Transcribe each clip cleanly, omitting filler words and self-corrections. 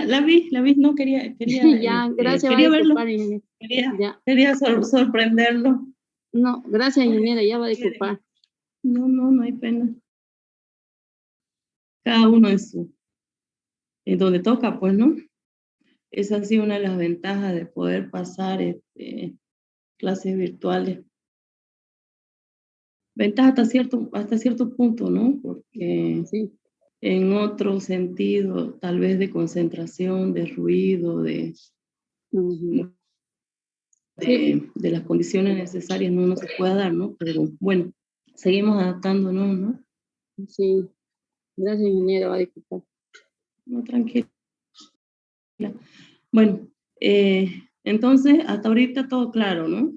la vi, no quería, Ya, gracias, va a quería verlo, disculpar, ingeniera. Ya. quería sorprenderlo. No, gracias, ingeniera, ya va a disculpar. No hay pena. Cada uno en donde toca, pues, ¿no? Esa ha sido una de las ventajas de poder pasar clases virtuales. Ventaja hasta cierto punto, ¿no? Porque Sí. en otro sentido, tal vez de concentración, de ruido, Sí. de las condiciones necesarias no se puede dar, ¿no? Pero bueno, seguimos adaptándonos, ¿no? Sí. Gracias, ingeniero, va a disculpar. No, tranquila. Bueno, entonces, hasta ahorita todo claro, ¿no?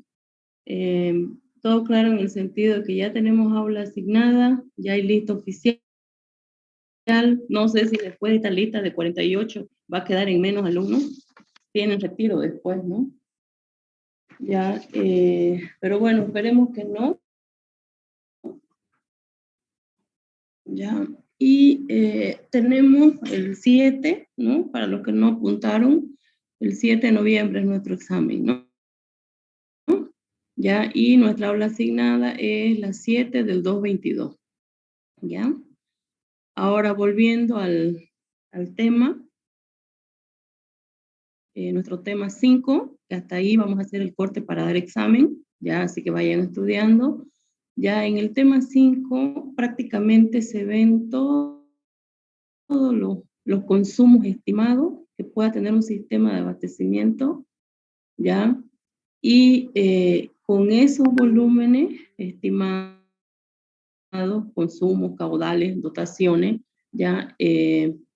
Todo claro en el sentido de que ya tenemos aula asignada, ya hay lista oficial. No sé si después de esta lista de 48 va a quedar en menos alumnos. Tienen retiro después, ¿no? Ya, pero bueno, esperemos que no. Ya, y tenemos el 7, ¿no? Para los que no apuntaron, el 7 de noviembre es nuestro examen, ¿no? Ya, y nuestra aula asignada es la 7 del 222, ¿ya? Ahora volviendo al tema, nuestro tema 5, que hasta ahí vamos a hacer el corte para dar examen, ya, así que vayan estudiando. Ya en el tema 5 prácticamente se ven todos los consumos estimados que pueda tener un sistema de abastecimiento, ¿ya? Y con esos volúmenes estimados, consumos, caudales, dotaciones, ya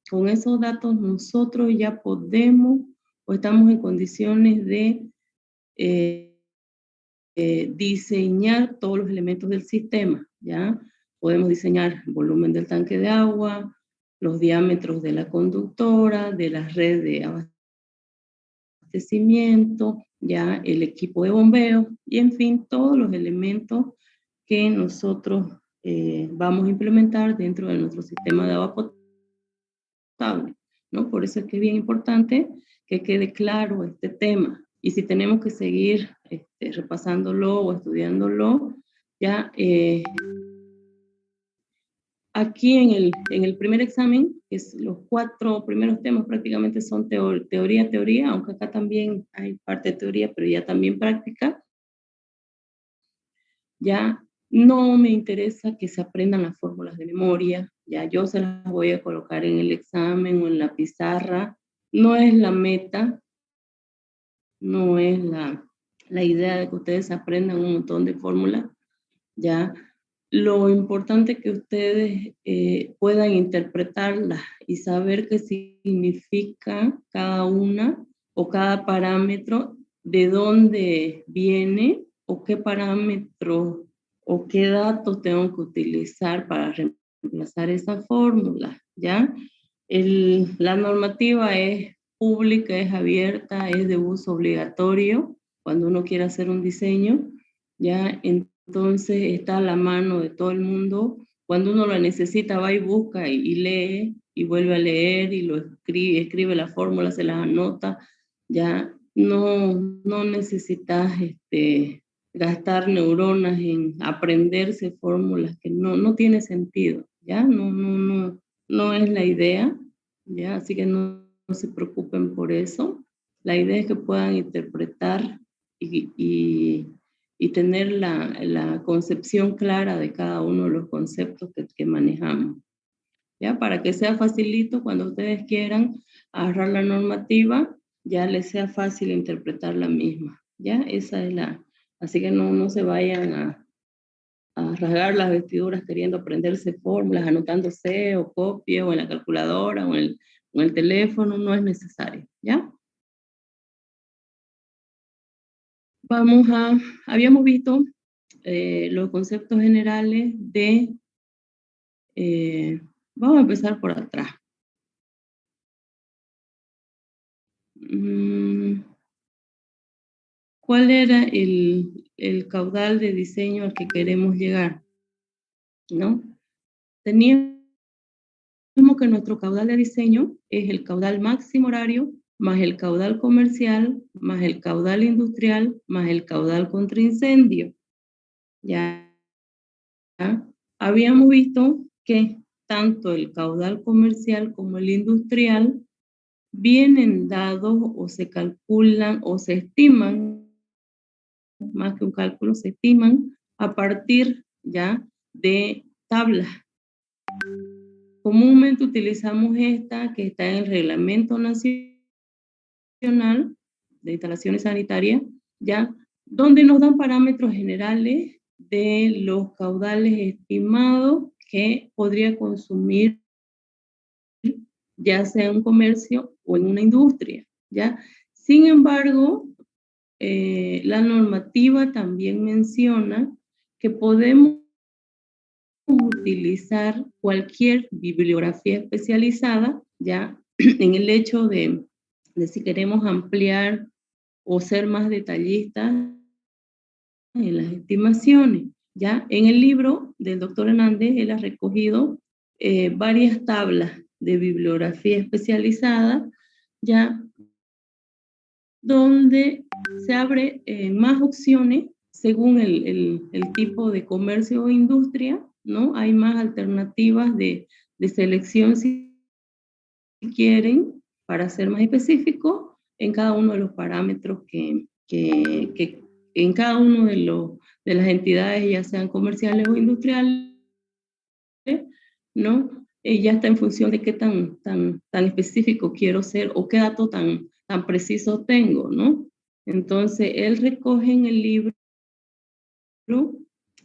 con esos datos nosotros ya podemos o estamos en condiciones de diseñar todos los elementos del sistema, ¿ya? Podemos diseñar el volumen del tanque de agua, los diámetros de la conductora, de la red de abastecimiento, ya el equipo de bombeo y en fin, todos los elementos que nosotros vamos a implementar dentro de nuestro sistema de agua potable, ¿no? Por eso es que es bien importante que quede claro este tema. Y si tenemos que seguir repasándolo o estudiándolo, ya aquí en el primer examen, que es los 4 primeros temas prácticamente son teoría, aunque acá también hay parte de teoría, pero ya también práctica. Ya no me interesa que se aprendan las fórmulas de memoria, ya yo se las voy a colocar en el examen o en la pizarra. No es la meta, no es la idea de que ustedes aprendan un montón de fórmulas, ya. Lo importante es que ustedes puedan interpretarlas y saber qué significa cada una o cada parámetro, de dónde viene o qué parámetro o qué datos tengo que utilizar para reemplazar esa fórmula, ¿ya? La normativa es pública, es abierta, es de uso obligatorio cuando uno quiere hacer un diseño, ¿ya? Entonces está a la mano de todo el mundo. Cuando uno lo necesita, va y busca y lee y vuelve a leer y lo escribe la fórmula, se las anota. Ya no necesitas gastar neuronas en aprenderse fórmulas que no tiene sentido. Ya no es la idea. Ya, así que no se preocupen por eso. La idea es que puedan interpretar y tener la concepción clara de cada uno de los conceptos que manejamos, ¿ya? Para que sea facilito cuando ustedes quieran agarrar la normativa, ya les sea fácil interpretar la misma, ¿ya? Esa es así que no se vayan a rasgar las vestiduras queriendo aprenderse fórmulas, anotándose o copie o en la calculadora o en el teléfono, no es necesario, ¿ya? Habíamos visto los conceptos generales vamos a empezar por atrás. ¿Cuál era el caudal de diseño al que queremos llegar? ¿No? Teníamos que nuestro caudal de diseño es el caudal máximo horario, más el caudal comercial, más el caudal industrial, más el caudal contra incendio. Ya habíamos visto que tanto el caudal comercial como el industrial vienen dados o se calculan o se estiman, más que un cálculo, se estiman a partir ya de tablas. Comúnmente utilizamos esta que está en el Reglamento Nacional de Instalaciones Sanitarias, ya, donde nos dan parámetros generales de los caudales estimados que podría consumir ya sea en un comercio o en una industria, ¿ya? Sin embargo, la normativa también menciona que podemos utilizar cualquier bibliografía especializada, ya, en el hecho de si queremos ampliar o ser más detallistas en las estimaciones, ya. En el libro del doctor Hernández, él ha recogido varias tablas de bibliografía especializada, ya, donde se abre más opciones según el tipo de comercio o industria, ¿no? Hay más alternativas de selección si quieren, para ser más específico, en cada uno de los parámetros que en cada uno de las entidades, ya sean comerciales o industriales, ¿no? Ya está en función de qué tan específico quiero ser o qué dato tan preciso tengo, ¿no? Entonces, él recoge en el libro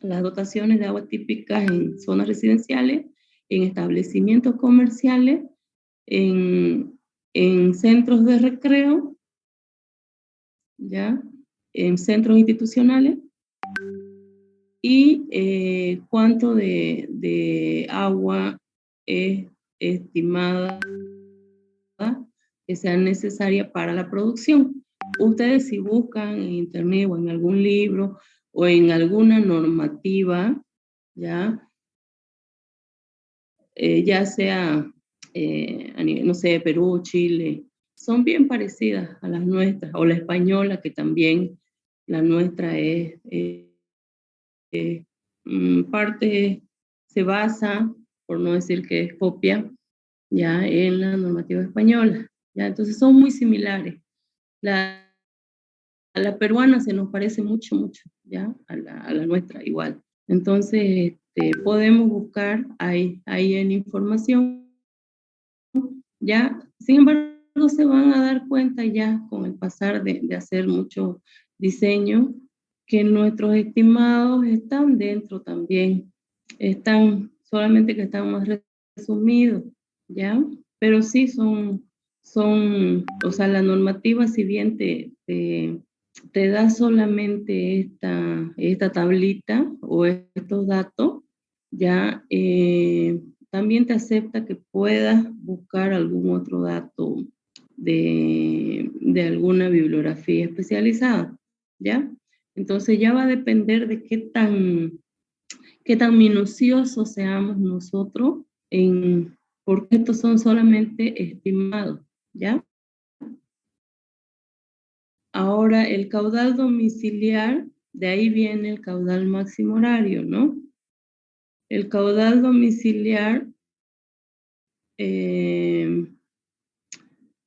las dotaciones de agua típicas en zonas residenciales, en establecimientos comerciales, en centros de recreo, ¿ya? En centros institucionales, y cuánto de agua es estimada que sea necesaria para la producción. Ustedes, si buscan en internet o en algún libro o en alguna normativa, ya, ya sea a nivel, no sé, Perú, Chile, son bien parecidas a las nuestras, o la española, que también la nuestra es parte, se basa, por no decir que es copia, ya en la normativa española, ya. Entonces son muy similares. A la peruana se nos parece mucho, ya, a la nuestra igual. Entonces, podemos buscar ahí en información, ya. Sin embargo, se van a dar cuenta ya con el pasar de hacer mucho diseño, que nuestros estimados están dentro también, solamente que están más resumidos, ¿ya? Pero sí son, o sea, la normativa, si bien te da solamente esta tablita o estos datos, ya, también te acepta que puedas buscar algún otro dato de alguna bibliografía especializada, ¿ya? Entonces ya va a depender de qué tan minuciosos seamos nosotros, porque estos son solamente estimados, ¿ya? Ahora, el caudal domiciliar, de ahí viene el caudal máximo horario, ¿no? El caudal domiciliar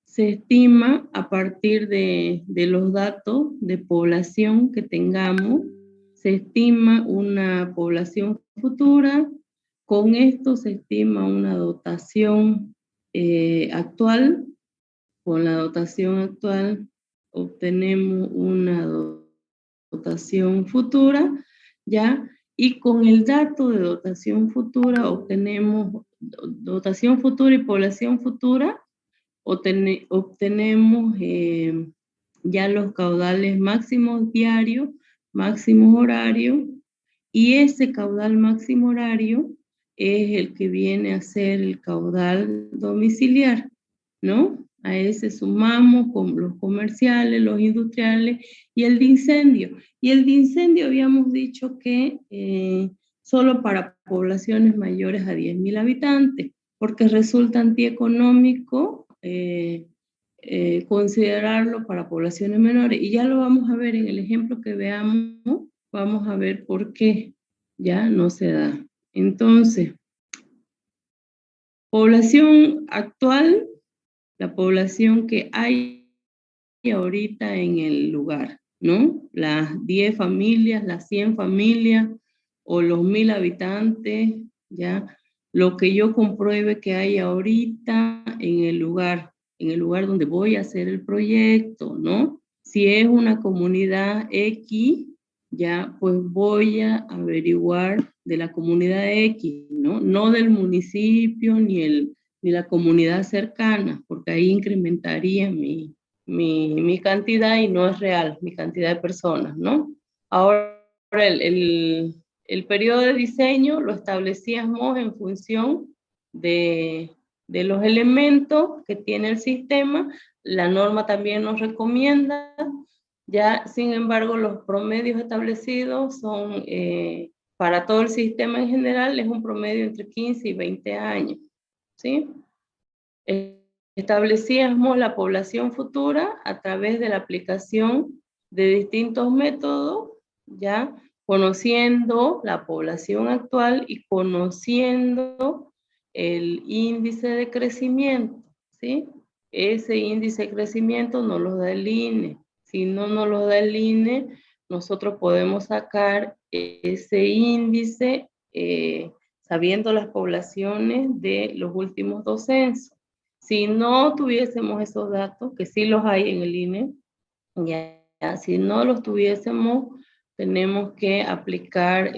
se estima a partir de los datos de población que tengamos. Se estima una población futura. Con esto se estima una dotación actual. Con la dotación actual obtenemos una dotación futura, ¿ya? Y con el dato de dotación futura obtenemos dotación futura y población futura, obtenemos ya los caudales máximos diarios, máximos horarios, y ese caudal máximo horario es el que viene a ser el caudal domiciliar, ¿no? A ese sumamos con los comerciales, los industriales y el de incendio. Y el de incendio habíamos dicho que solo para poblaciones mayores a 10.000 habitantes, porque resulta antieconómico considerarlo para poblaciones menores. Y ya lo vamos a ver en el ejemplo que veamos, vamos a ver por qué ya no se da. Entonces, población actual, la población que hay ahorita en el lugar, ¿no? Las 10 familias, las 100 familias o los 1000 habitantes, ¿ya? Lo que yo compruebe que hay ahorita en el lugar donde voy a hacer el proyecto, ¿no? Si es una comunidad X, ya, pues voy a averiguar de la comunidad X, ¿no? No del municipio ni la comunidad cercana, porque ahí incrementaría mi cantidad y no es real, mi cantidad de personas, ¿no? Ahora, el periodo de diseño lo establecíamos en función de los elementos que tiene el sistema. La norma también nos recomienda, ya, sin embargo, los promedios establecidos son, para todo el sistema en general, es un promedio entre 15 y 20 años, ¿sí? Establecíamos la población futura a través de la aplicación de distintos métodos, ya conociendo la población actual y conociendo el índice de crecimiento, ¿sí? Ese índice de crecimiento nos lo da el INE. Si no nos lo da el INE, nosotros podemos sacar ese índice sabiendo las poblaciones de los últimos 2 censos. Si no tuviésemos esos datos, que sí los hay en el INE, ya, si no los tuviésemos, tenemos que aplicar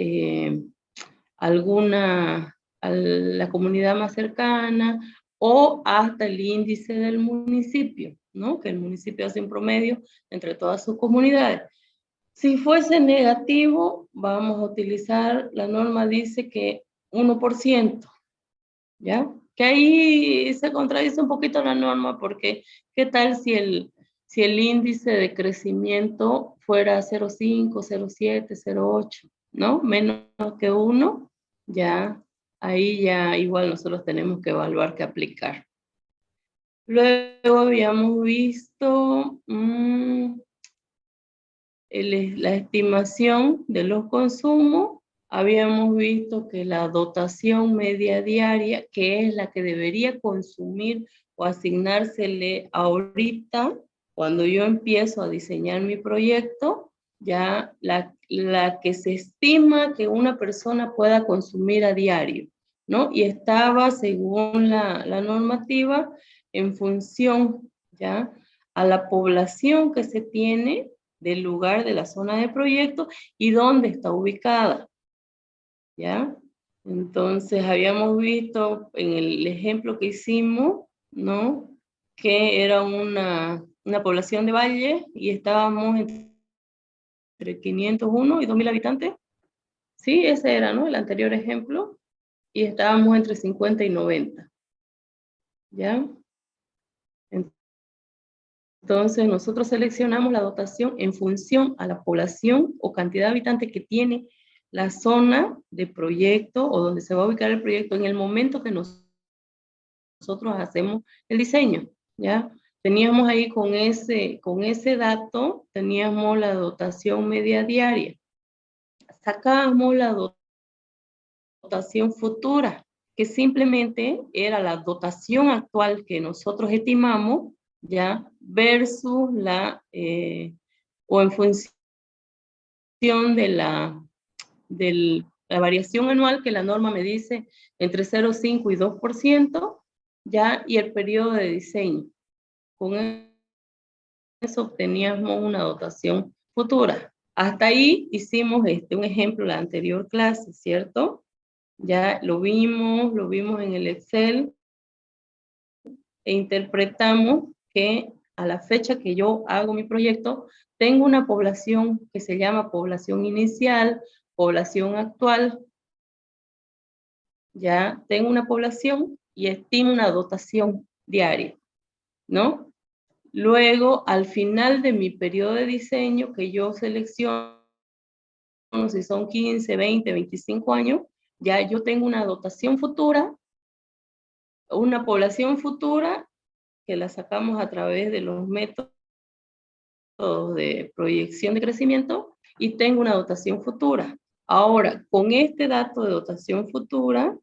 a la comunidad más cercana o hasta el índice del municipio, ¿no? Que el municipio hace un promedio entre todas sus comunidades. Si fuese negativo, vamos a utilizar, la norma dice que 1%, ¿ya? Que ahí se contradice un poquito la norma porque ¿qué tal si el índice de crecimiento fuera 0,5, 0,7, 0,8, ¿no? Menos que 1, ya, ahí ya igual nosotros tenemos que evaluar qué aplicar. Luego habíamos visto la estimación de los consumos. Habíamos visto que la dotación media diaria, que es la que debería consumir o asignársele ahorita, cuando yo empiezo a diseñar mi proyecto, ya la que se estima que una persona pueda consumir a diario, ¿no? Y estaba, según la normativa, en función, ¿ya? A la población que se tiene del lugar de la zona de proyecto y dónde está ubicada, ¿ya? Entonces, habíamos visto en el ejemplo que hicimos, ¿no? Que era una población de valle y estábamos entre 501 y 2000 habitantes. Sí, ese era, ¿no? El anterior ejemplo. Y estábamos entre 50 y 90, ¿ya? Entonces, nosotros seleccionamos la dotación en función a la población o cantidad de habitantes que tiene la zona de proyecto o donde se va a ubicar el proyecto en el momento que nosotros hacemos el diseño, ¿ya? Teníamos ahí con ese dato, teníamos la dotación media diaria. Sacábamos la dotación futura, que simplemente era la dotación actual que nosotros estimamos, ya, versus o en función de la variación anual que la norma me dice entre 0,5 y 2%, ya, y el periodo de diseño. Con eso obteníamos una dotación futura. Hasta ahí hicimos un ejemplo en la anterior clase, ¿cierto? Ya lo vimos en el Excel e interpretamos que a la fecha que yo hago mi proyecto, tengo una población que se llama población inicial, población actual, ya tengo una población y estimo una dotación diaria, ¿no? Luego, al final de mi periodo de diseño que yo selecciono, si son 15, 20, 25 años, ya yo tengo una dotación futura una población futura que la sacamos a través de los métodos de proyección de crecimiento y tengo una dotación futura. Ahora, con este dato de dotación futura,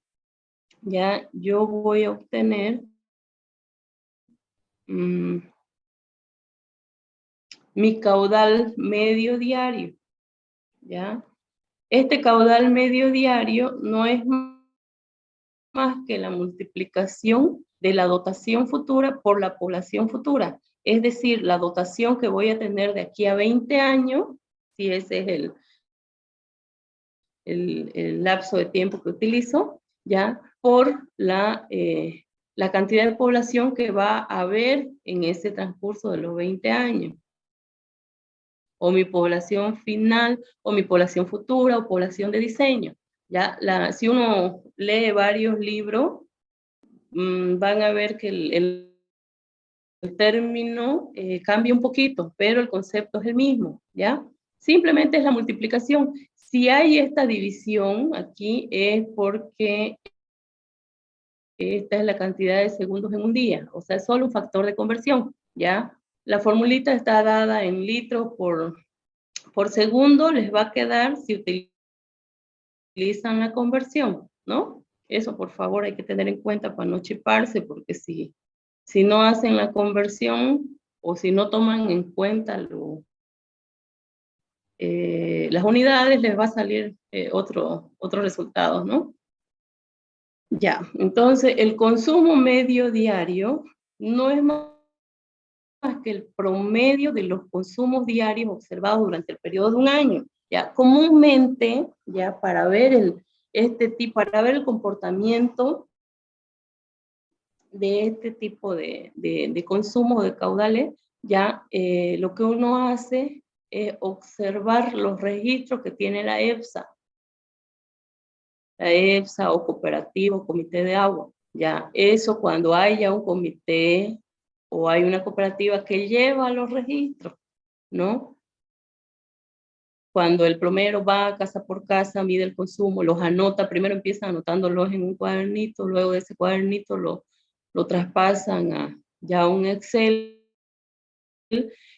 ya yo voy a obtener mi caudal medio diario, ¿ya? Este caudal medio diario no es más que la multiplicación de la dotación futura por la población futura. Es decir, la dotación que voy a tener de aquí a 20 años, si ese es el lapso de tiempo que utilizo, ¿ya? Por la cantidad de población que va a haber en ese transcurso de los 20 años. O mi población final, o mi población futura, o población de diseño. ¿Ya? Si uno lee varios libros, van a ver que el término cambia un poquito, pero el concepto es el mismo, ¿ya? Simplemente es la multiplicación. Si hay esta división aquí es porque esta es la cantidad de segundos en un día, o sea, es solo un factor de conversión, ¿ya? La formulita está dada en litros por segundo, les va a quedar si utilizan la conversión, ¿no? Eso, por favor, hay que tener en cuenta para no chiparse, porque si no hacen la conversión o si no toman en cuenta las unidades, les va a salir otro resultado, ¿no? Ya, entonces el consumo medio diario no es más que el promedio de los consumos diarios observados durante el periodo de un año. Ya, comúnmente, ya para ver para ver el comportamiento de este tipo de consumo de caudales, ya lo que uno hace es observar los registros que tiene la EFSA o cooperativo, comité de agua. Ya, eso cuando haya un comité o hay una cooperativa que lleva los registros, ¿no? Cuando el plomero va casa por casa, mide el consumo, los anota, primero empiezan anotándolos en un cuadernito, luego de ese cuadernito lo traspasan a ya un Excel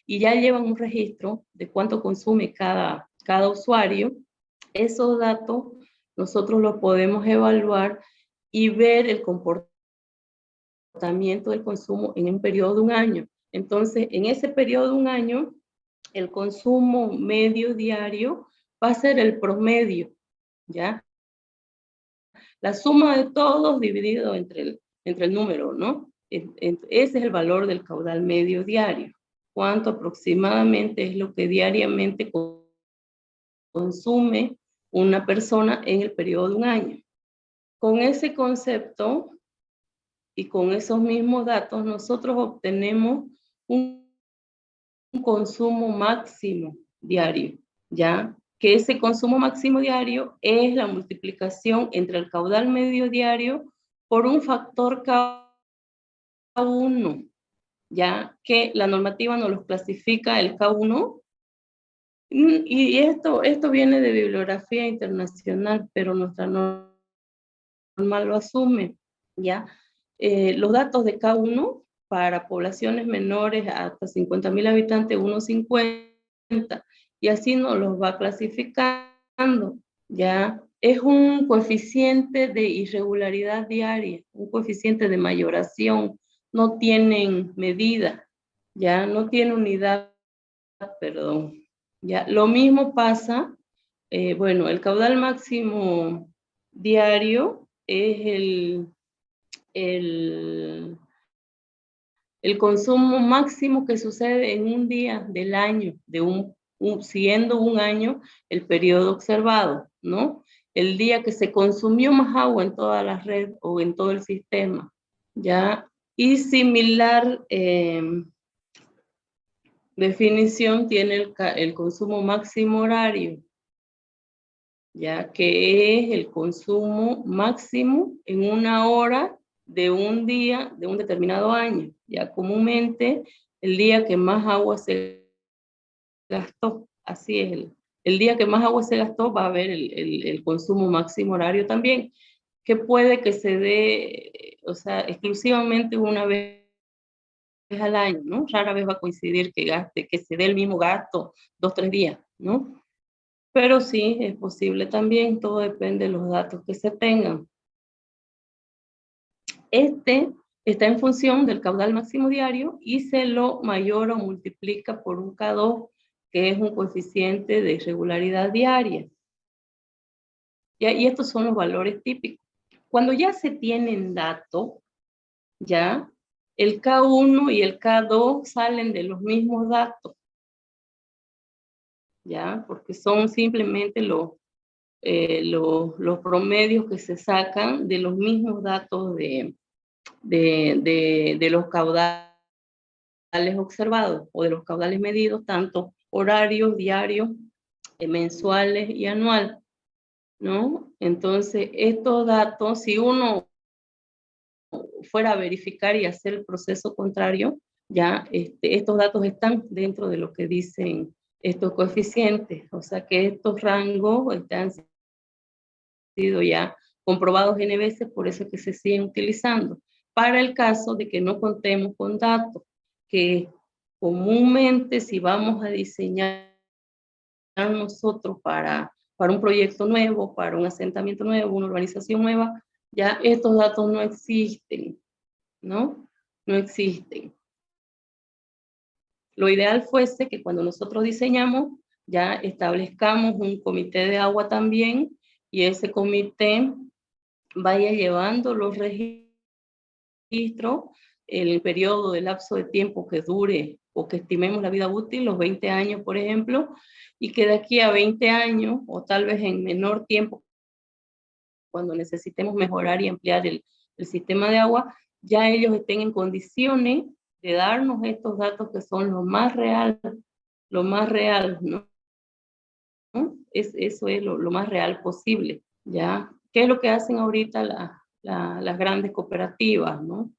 y ya llevan un registro de cuánto consume cada usuario. Esos datos nosotros los podemos evaluar y ver el comportamiento del consumo en un periodo de un año. Entonces, en ese periodo de un año, el consumo medio diario va a ser el promedio, ¿ya? La suma de todos dividido entre el número, ¿no? Ese es el valor del caudal medio diario. ¿Cuánto aproximadamente es lo que diariamente consume una persona en el periodo de un año? Con ese concepto y con esos mismos datos, nosotros obtenemos un consumo máximo diario, ¿ya? Que ese consumo máximo diario es la multiplicación entre el caudal medio diario por un factor K1, ¿ya? Que la normativa nos los clasifica el K1, y esto viene de bibliografía internacional, pero nuestra norma lo asume, ¿ya? Los datos de K1 para poblaciones menores hasta 50.000 habitantes, 1,50, y así nos los va clasificando, ¿ya? Es un coeficiente de irregularidad diaria, un coeficiente de mayoración, no tienen medida, ¿ya? No tiene unidad, perdón, ¿ya? Lo mismo pasa, bueno, el caudal máximo diario es el consumo máximo que sucede en un día del año, siendo un año el periodo observado, ¿no? El día que se consumió más agua en toda la red o en todo el sistema, ¿ya? Y similar definición tiene el consumo máximo horario, ya que es el consumo máximo en una hora de un día de un determinado año. Ya comúnmente el día que más agua se gastó, así es, el día que más agua se gastó va a haber el consumo máximo horario también, que puede que se dé o sea, exclusivamente una vez al año, ¿no? Rara vez va a coincidir que se dé el mismo gasto 2, 3 días, ¿no? Pero sí, es posible también, todo depende de los datos que se tengan. Este está en función del caudal máximo diario y se lo mayora o multiplica por un K2, que es un coeficiente de irregularidad diaria. ¿Ya? Y estos son los valores típicos. Cuando ya se tienen datos, ya, el K1 y el K2 salen de los mismos datos, ya, porque son simplemente los promedios que se sacan de los mismos datos de los caudales observados o de los caudales medidos, tanto horarios, diarios, mensuales y anual, ¿no? Entonces, estos datos, si uno fuera a verificar y hacer el proceso contrario, ya estos datos están dentro de lo que dicen estos coeficientes, o sea que estos rangos han sido ya comprobados N veces, por eso es que se siguen utilizando. Para el caso de que no contemos con datos, que comúnmente si vamos a diseñar nosotros para un proyecto nuevo, para un asentamiento nuevo, una urbanización nueva, ya estos datos no existen, ¿no? No existen. Lo ideal fuese que cuando nosotros diseñamos, ya establezcamos un comité de agua también, y ese comité vaya llevando los registros, el periodo de lapso de tiempo que dure o que estimemos la vida útil, los 20 años, por ejemplo, y que de aquí a 20 años, o tal vez en menor tiempo, cuando necesitemos mejorar y ampliar el sistema de agua, ya ellos estén en condiciones de darnos estos datos que son lo más real, ¿no? Eso es lo más real posible, ¿ya? ¿Qué es lo que hacen ahorita las grandes cooperativas, ¿no?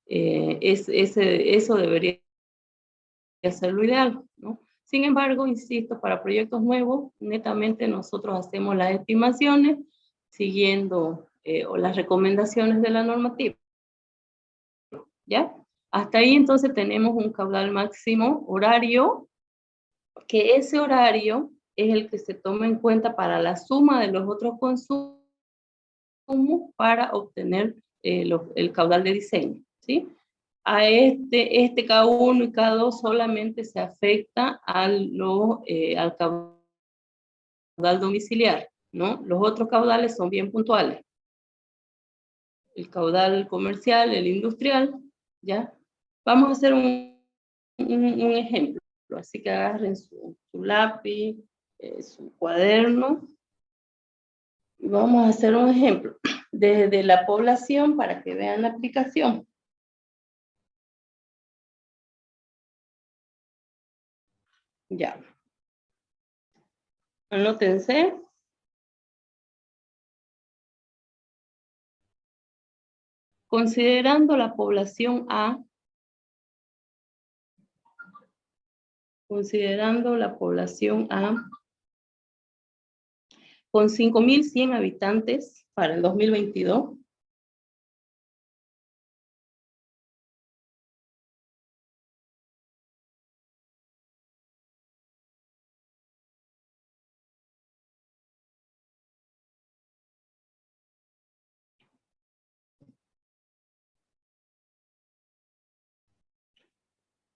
Eso debería ser lo ideal, ¿no? Sin embargo, insisto, para proyectos nuevos, netamente nosotros hacemos las estimaciones siguiendo o las recomendaciones de la normativa, ¿ya? Hasta ahí entonces tenemos un caudal máximo horario, que ese horario es el que se toma en cuenta para la suma de los otros consumos para obtener el caudal de diseño, ¿sí? A este K1 y K2 solamente se afecta al caudal domiciliar, ¿no? Los otros caudales son bien puntuales. El caudal comercial, el industrial, ¿ya? Vamos a hacer un ejemplo, así que agarren su lápiz, su cuaderno. Vamos a hacer un ejemplo desde la población para que vean la aplicación. Ya. Anótense. Considerando la población A, con 5.100 habitantes para el 2022,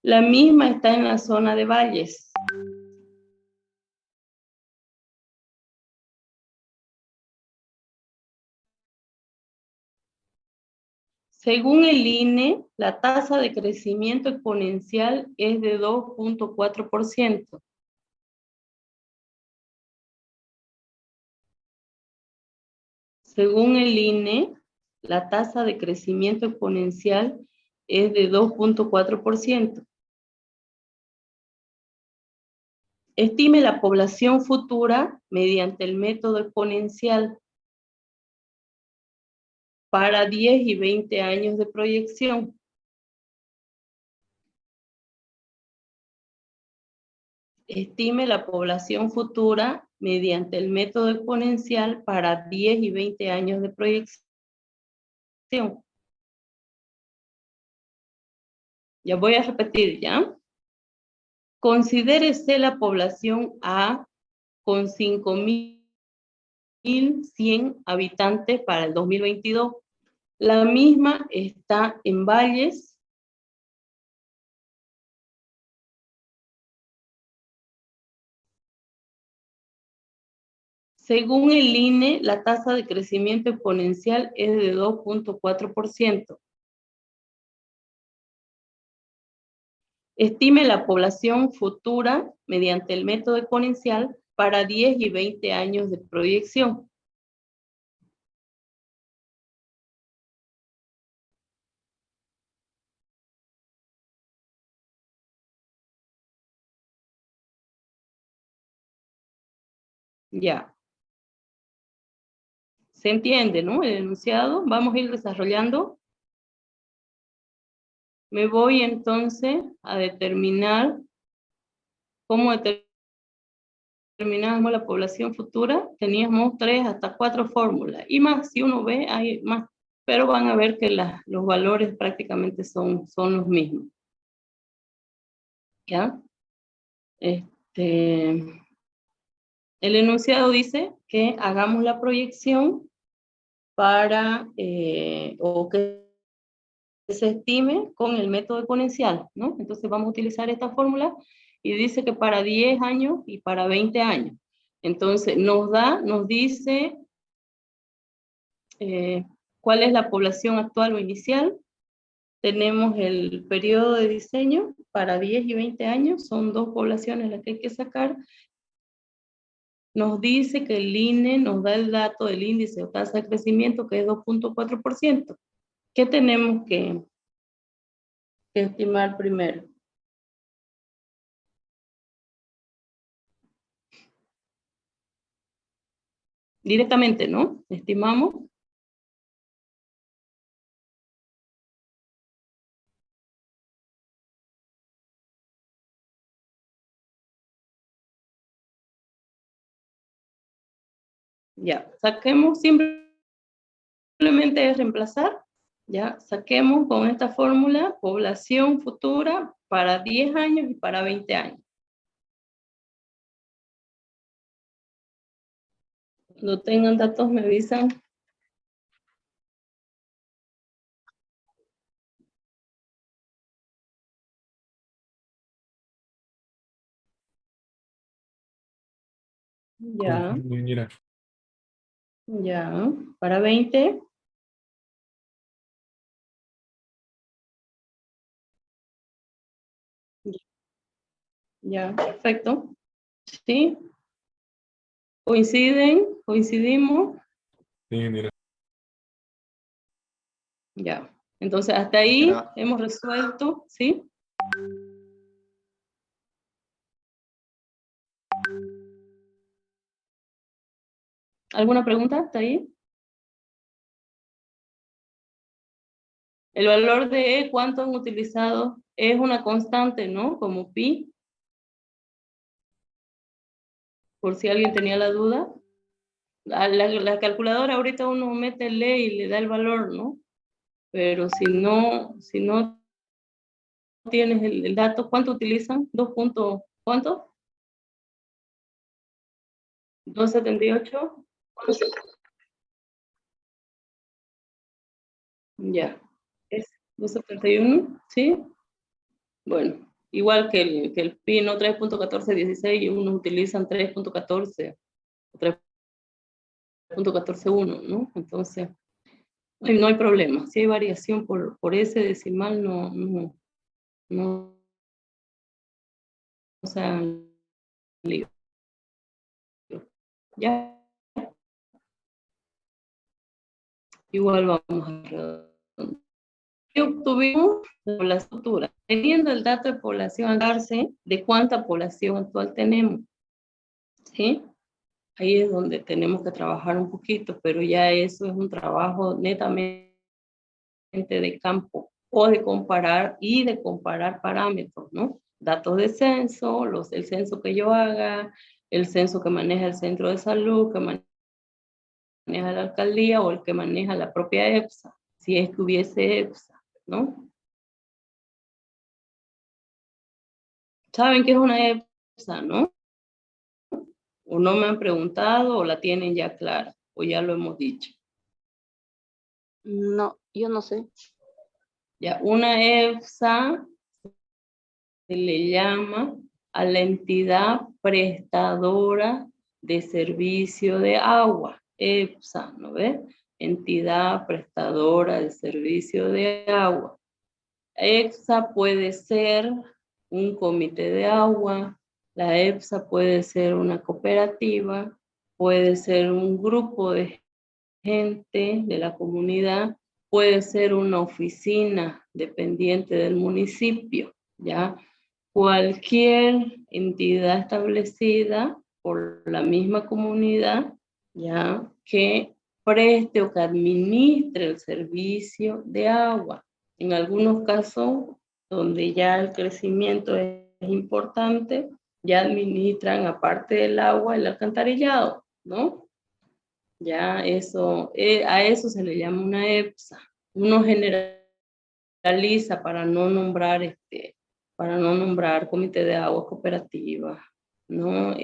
la misma está en la zona de valles. Según el INE, la tasa de crecimiento exponencial es de 2.4%. Según el INE, la tasa de crecimiento exponencial es de 2.4%. Estime la población futura mediante el método exponencial para 10 y 20 años de proyección. Estime la población futura mediante el método exponencial para 10 y 20 años de proyección. Ya voy a repetir, ¿ya? Considérese la población A con 5.100 habitantes para el 2022. La misma está en Valles. Según el INE, la tasa de crecimiento exponencial es de 2.4%. Estime la población futura mediante el método exponencial para 10 y 20 años de proyección. Ya. ¿Se entiende, no? El enunciado. Vamos a ir desarrollando. Me voy entonces a determinar cómo determinamos la población futura. Teníamos 3 hasta 4 fórmulas. Y más, si uno ve, hay más. Pero van a ver que los valores prácticamente son los mismos. ¿Ya? El enunciado dice que hagamos la proyección para, o que se estime con el método exponencial, ¿no? Entonces vamos a utilizar esta fórmula y dice que para 10 años y para 20 años. Entonces nos dice cuál es la población actual o inicial. Tenemos el periodo de diseño para 10 y 20 años, son 2 poblaciones las que hay que sacar. Nos dice que el INE nos da el dato del índice o tasa de crecimiento que es 2.4%. ¿Qué tenemos que estimar primero? Directamente, ¿no? Estimamos. Ya, saquemos, simplemente es reemplazar. Ya, saquemos con esta fórmula población futura para 10 años y para 20 años. Cuando tengan datos me avisan. Ya, Mira. ya, para 20. Ya, perfecto. ¿Sí? ¿Coincidimos? Sí, mira. Ya. Entonces, hasta ahí hemos resuelto, ¿sí? ¿Alguna pregunta hasta ahí? El valor de E, ¿cuánto han utilizado? Es una constante, ¿no? Como pi. Por si alguien tenía la duda. La calculadora ahorita uno mete el E y le da el valor, ¿no? Pero si no tienes el dato, ¿cuánto utilizan? 2 puntos, ¿cuánto? 278. Ya. Es 271, ¿sí? Bueno, igual que el pi, ¿no? 3.1416 y unos utilizan 3.14, 3.141, ¿no? Entonces, no hay problema. Si hay variación por ese decimal, no se hagan lío. Ya, igual vamos a redondear. Y obtuvimos la estructura. Teniendo el dato de población, darse de cuánta población actual tenemos, ¿sí? Ahí es donde tenemos que trabajar un poquito, pero ya eso es un trabajo netamente de campo o de comparar parámetros, ¿no? Datos de censo, el censo que yo haga, el censo que maneja el centro de salud, que maneja la alcaldía o el que maneja la propia EPSA, si es que hubiese EPSA, ¿no? ¿Saben qué es una EPSA, no? O no me han preguntado, o la tienen ya clara, o ya lo hemos dicho. No, yo no sé. Ya, una EPSA se le llama a la entidad prestadora de servicio de agua. EPSA, ¿no ves? Entidad prestadora de servicio de agua. EPSA puede ser un comité de agua, la EPSA puede ser una cooperativa, puede ser un grupo de gente de la comunidad, puede ser una oficina dependiente del municipio, ¿ya? Cualquier entidad establecida por la misma comunidad, ¿ya? Que preste o que administre el servicio de agua. En algunos casos, donde ya el crecimiento es importante, ya administran, aparte del agua, el alcantarillado, ¿no? Ya eso, a eso se le llama una EPSA. Uno generaliza para no nombrar comité de agua cooperativa, ¿no?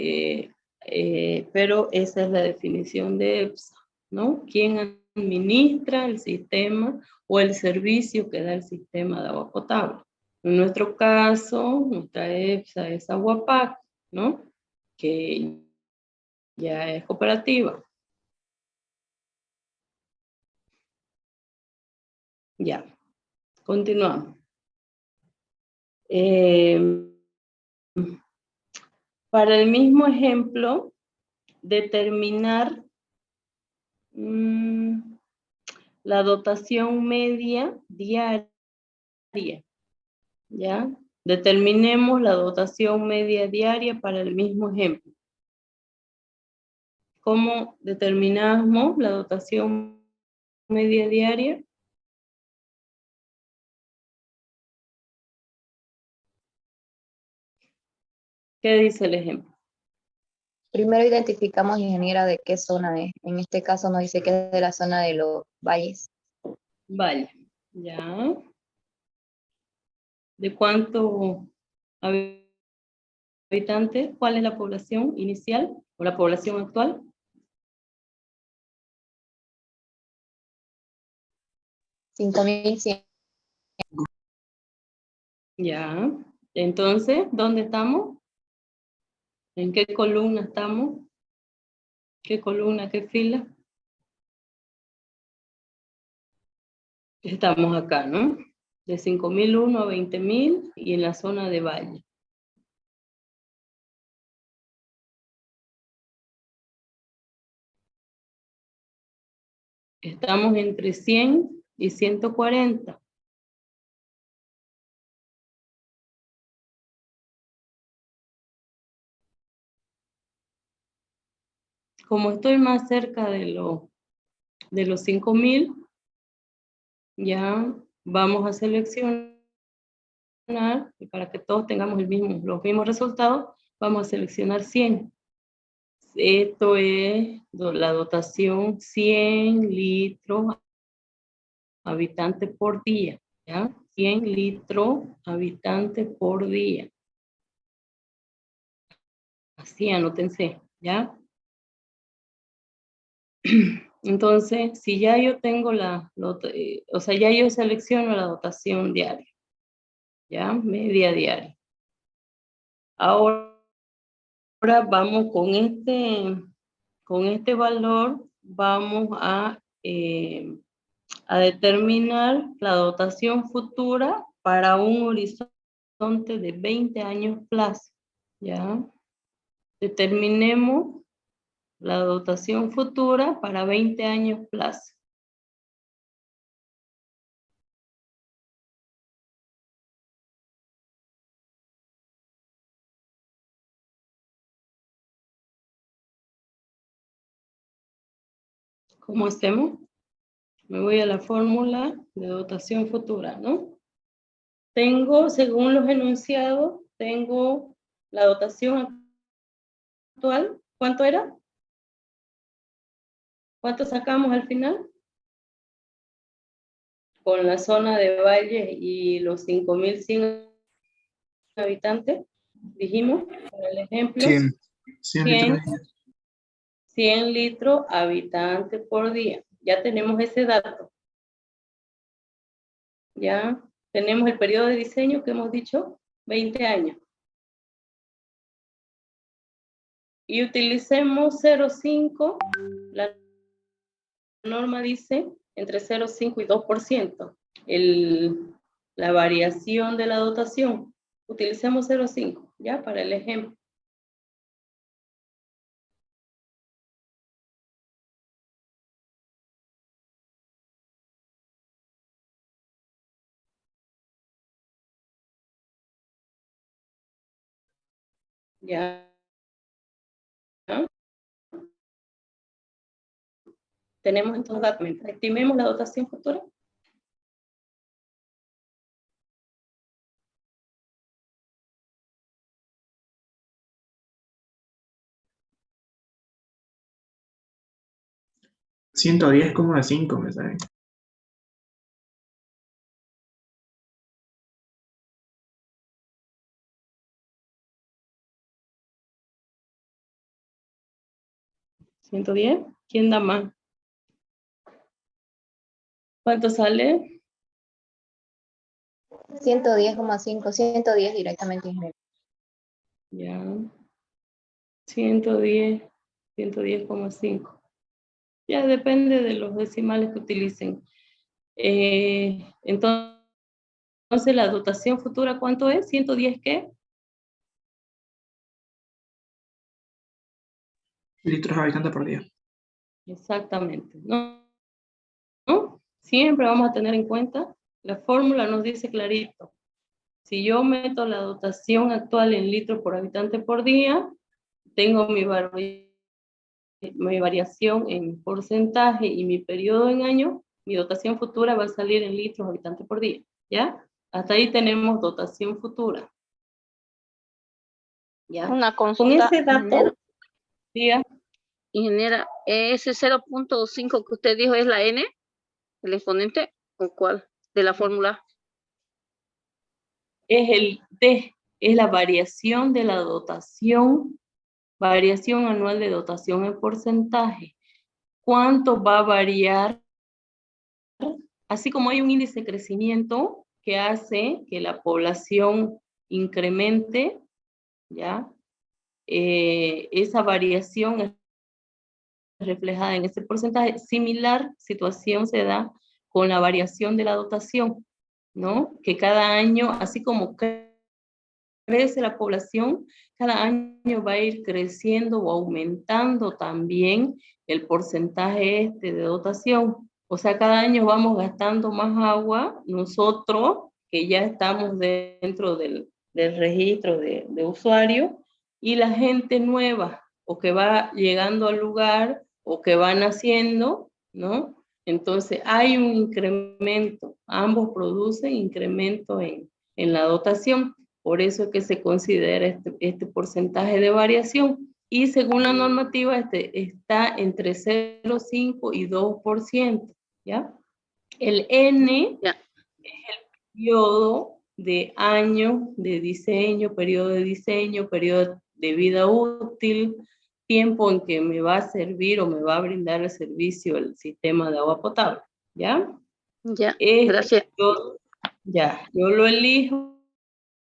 Pero esa es la definición de EPSA, ¿no? ¿Quién administra el sistema o el servicio que da el sistema de agua potable? En nuestro caso, nuestra EPSA es Aguapac, ¿no? Que ya es cooperativa. Ya, continuamos. Para el mismo ejemplo, determinar la dotación media diaria, ¿ya? Determinemos la dotación media diaria para el mismo ejemplo. ¿Cómo determinamos la dotación media diaria? ¿Qué dice el ejemplo? Primero identificamos, ingeniera, de qué zona es. En este caso nos dice que es de la zona de los valles. Vale, ya. ¿De cuántos habitantes? ¿Cuál es la población inicial o la población actual? 5.100. Ya. Entonces, ¿dónde estamos? ¿En qué columna estamos? ¿Qué columna, qué fila? Estamos acá, ¿no? De 5.001 a 20.000 y en la zona de valle. Estamos entre 100 y 140. Como estoy más cerca de los 5.000, ya vamos a seleccionar, y para que todos tengamos los mismos resultados, vamos a seleccionar 100. Esto es la dotación 100 litros habitante por día, ¿ya? 100 litros habitante por día. Así, anótense, ¿ya? Entonces, si ya yo tengo o sea, ya yo selecciono la dotación diaria, ¿ya? Media diaria. Ahora vamos con este valor, vamos a determinar la dotación futura para un horizonte de 20 años plazo, ¿ya? Determinemos la dotación futura para 20 años plazo. ¿Cómo hacemos? Me voy a la fórmula de dotación futura, ¿no? Tengo, según los enunciados, tengo la dotación actual. ¿Cuánto era? ¿Cuánto sacamos al final? Con la zona de valle y los 5.100 habitantes. Dijimos, por el ejemplo, 100 litros. 100 litros habitante por día. Ya tenemos ese dato. Ya tenemos el periodo de diseño que hemos dicho, 20 años. Y utilicemos 0,5, la norma dice entre 0,5 y 2%. La variación de la dotación. Utilicemos 0,5, ya, para el ejemplo. Ya. Tenemos entonces datos. Estimemos la dotación futura. $110,5 me sale. ¿110? ¿Quién da más? ¿Cuánto sale? 110,5, 110 directamente, ingeniero. Ya. 110, 110,5. Ya depende de los decimales que utilicen. Entonces, la dotación futura, ¿cuánto es? ¿110 qué? Litros habitantes por día. Exactamente. ¿No? Siempre vamos a tener en cuenta, la fórmula nos dice clarito. Si yo meto la dotación actual en litros por habitante por día, tengo mi variación en porcentaje y mi periodo en año, mi dotación futura va a salir en litros habitante por día, ¿ya? Hasta ahí tenemos dotación futura. ¿Ya? Una Con consulta, ese dato, diga, ingeniera, ¿ese 0.5 que usted dijo es la N, el exponente, o cuál de la fórmula? es el D, es la variación de la dotación, variación anual de dotación en porcentaje. ¿Cuánto va a variar? Así como hay un índice de crecimiento que hace que la población incremente, ¿ya? Esa variación es reflejada en ese porcentaje. Similar situación se da con la variación de la dotación, ¿no? Que cada año, así como crece la población, cada año va a ir creciendo o aumentando también el porcentaje de dotación. O sea, cada año vamos gastando más agua nosotros, que ya estamos dentro del registro de usuario, y la gente nueva, o que va llegando al lugar, o que va naciendo, ¿no? Entonces hay un incremento, ambos producen incremento en la dotación. Por eso es que se considera este porcentaje de variación. Y según la normativa, está entre 0,5 y 2%, ¿ya? El N Ya. es el periodo de año de diseño, periodo de vida útil, tiempo en que me va a servir o me va a brindar el servicio el sistema de agua potable, ¿ya? Ya, gracias. Yo lo elijo,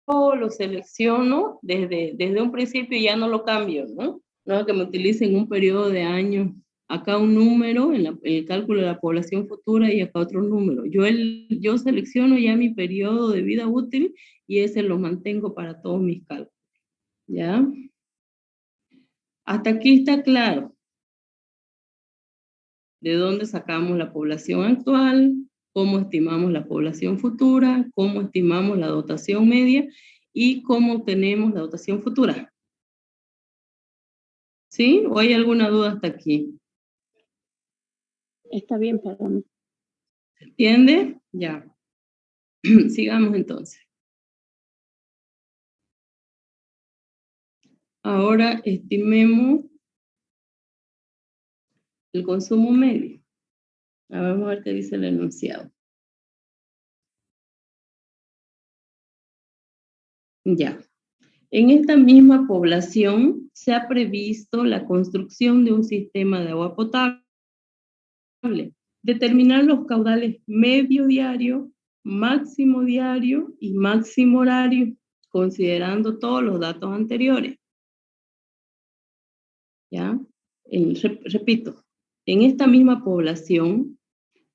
lo selecciono desde un principio y ya no lo cambio, ¿no? No es que me utilicen un periodo de años, acá un número en el cálculo de la población futura y acá otro número. Yo selecciono ya mi periodo de vida útil y ese lo mantengo para todos mis cálculos, ¿ya? Hasta aquí está claro de dónde sacamos la población actual, cómo estimamos la población futura, cómo estimamos la dotación media y cómo obtenemos la dotación futura. ¿Sí? ¿O hay alguna duda hasta aquí? Está bien para mí. ¿Se entiende? Ya. Sigamos entonces. Ahora estimemos el consumo medio. Vamos a ver qué dice el enunciado. Ya. En esta misma población se ha previsto la construcción de un sistema de agua potable, determinar los caudales medio diario, máximo diario y máximo horario, considerando todos los datos anteriores. ¿Ya? Repito, en esta misma población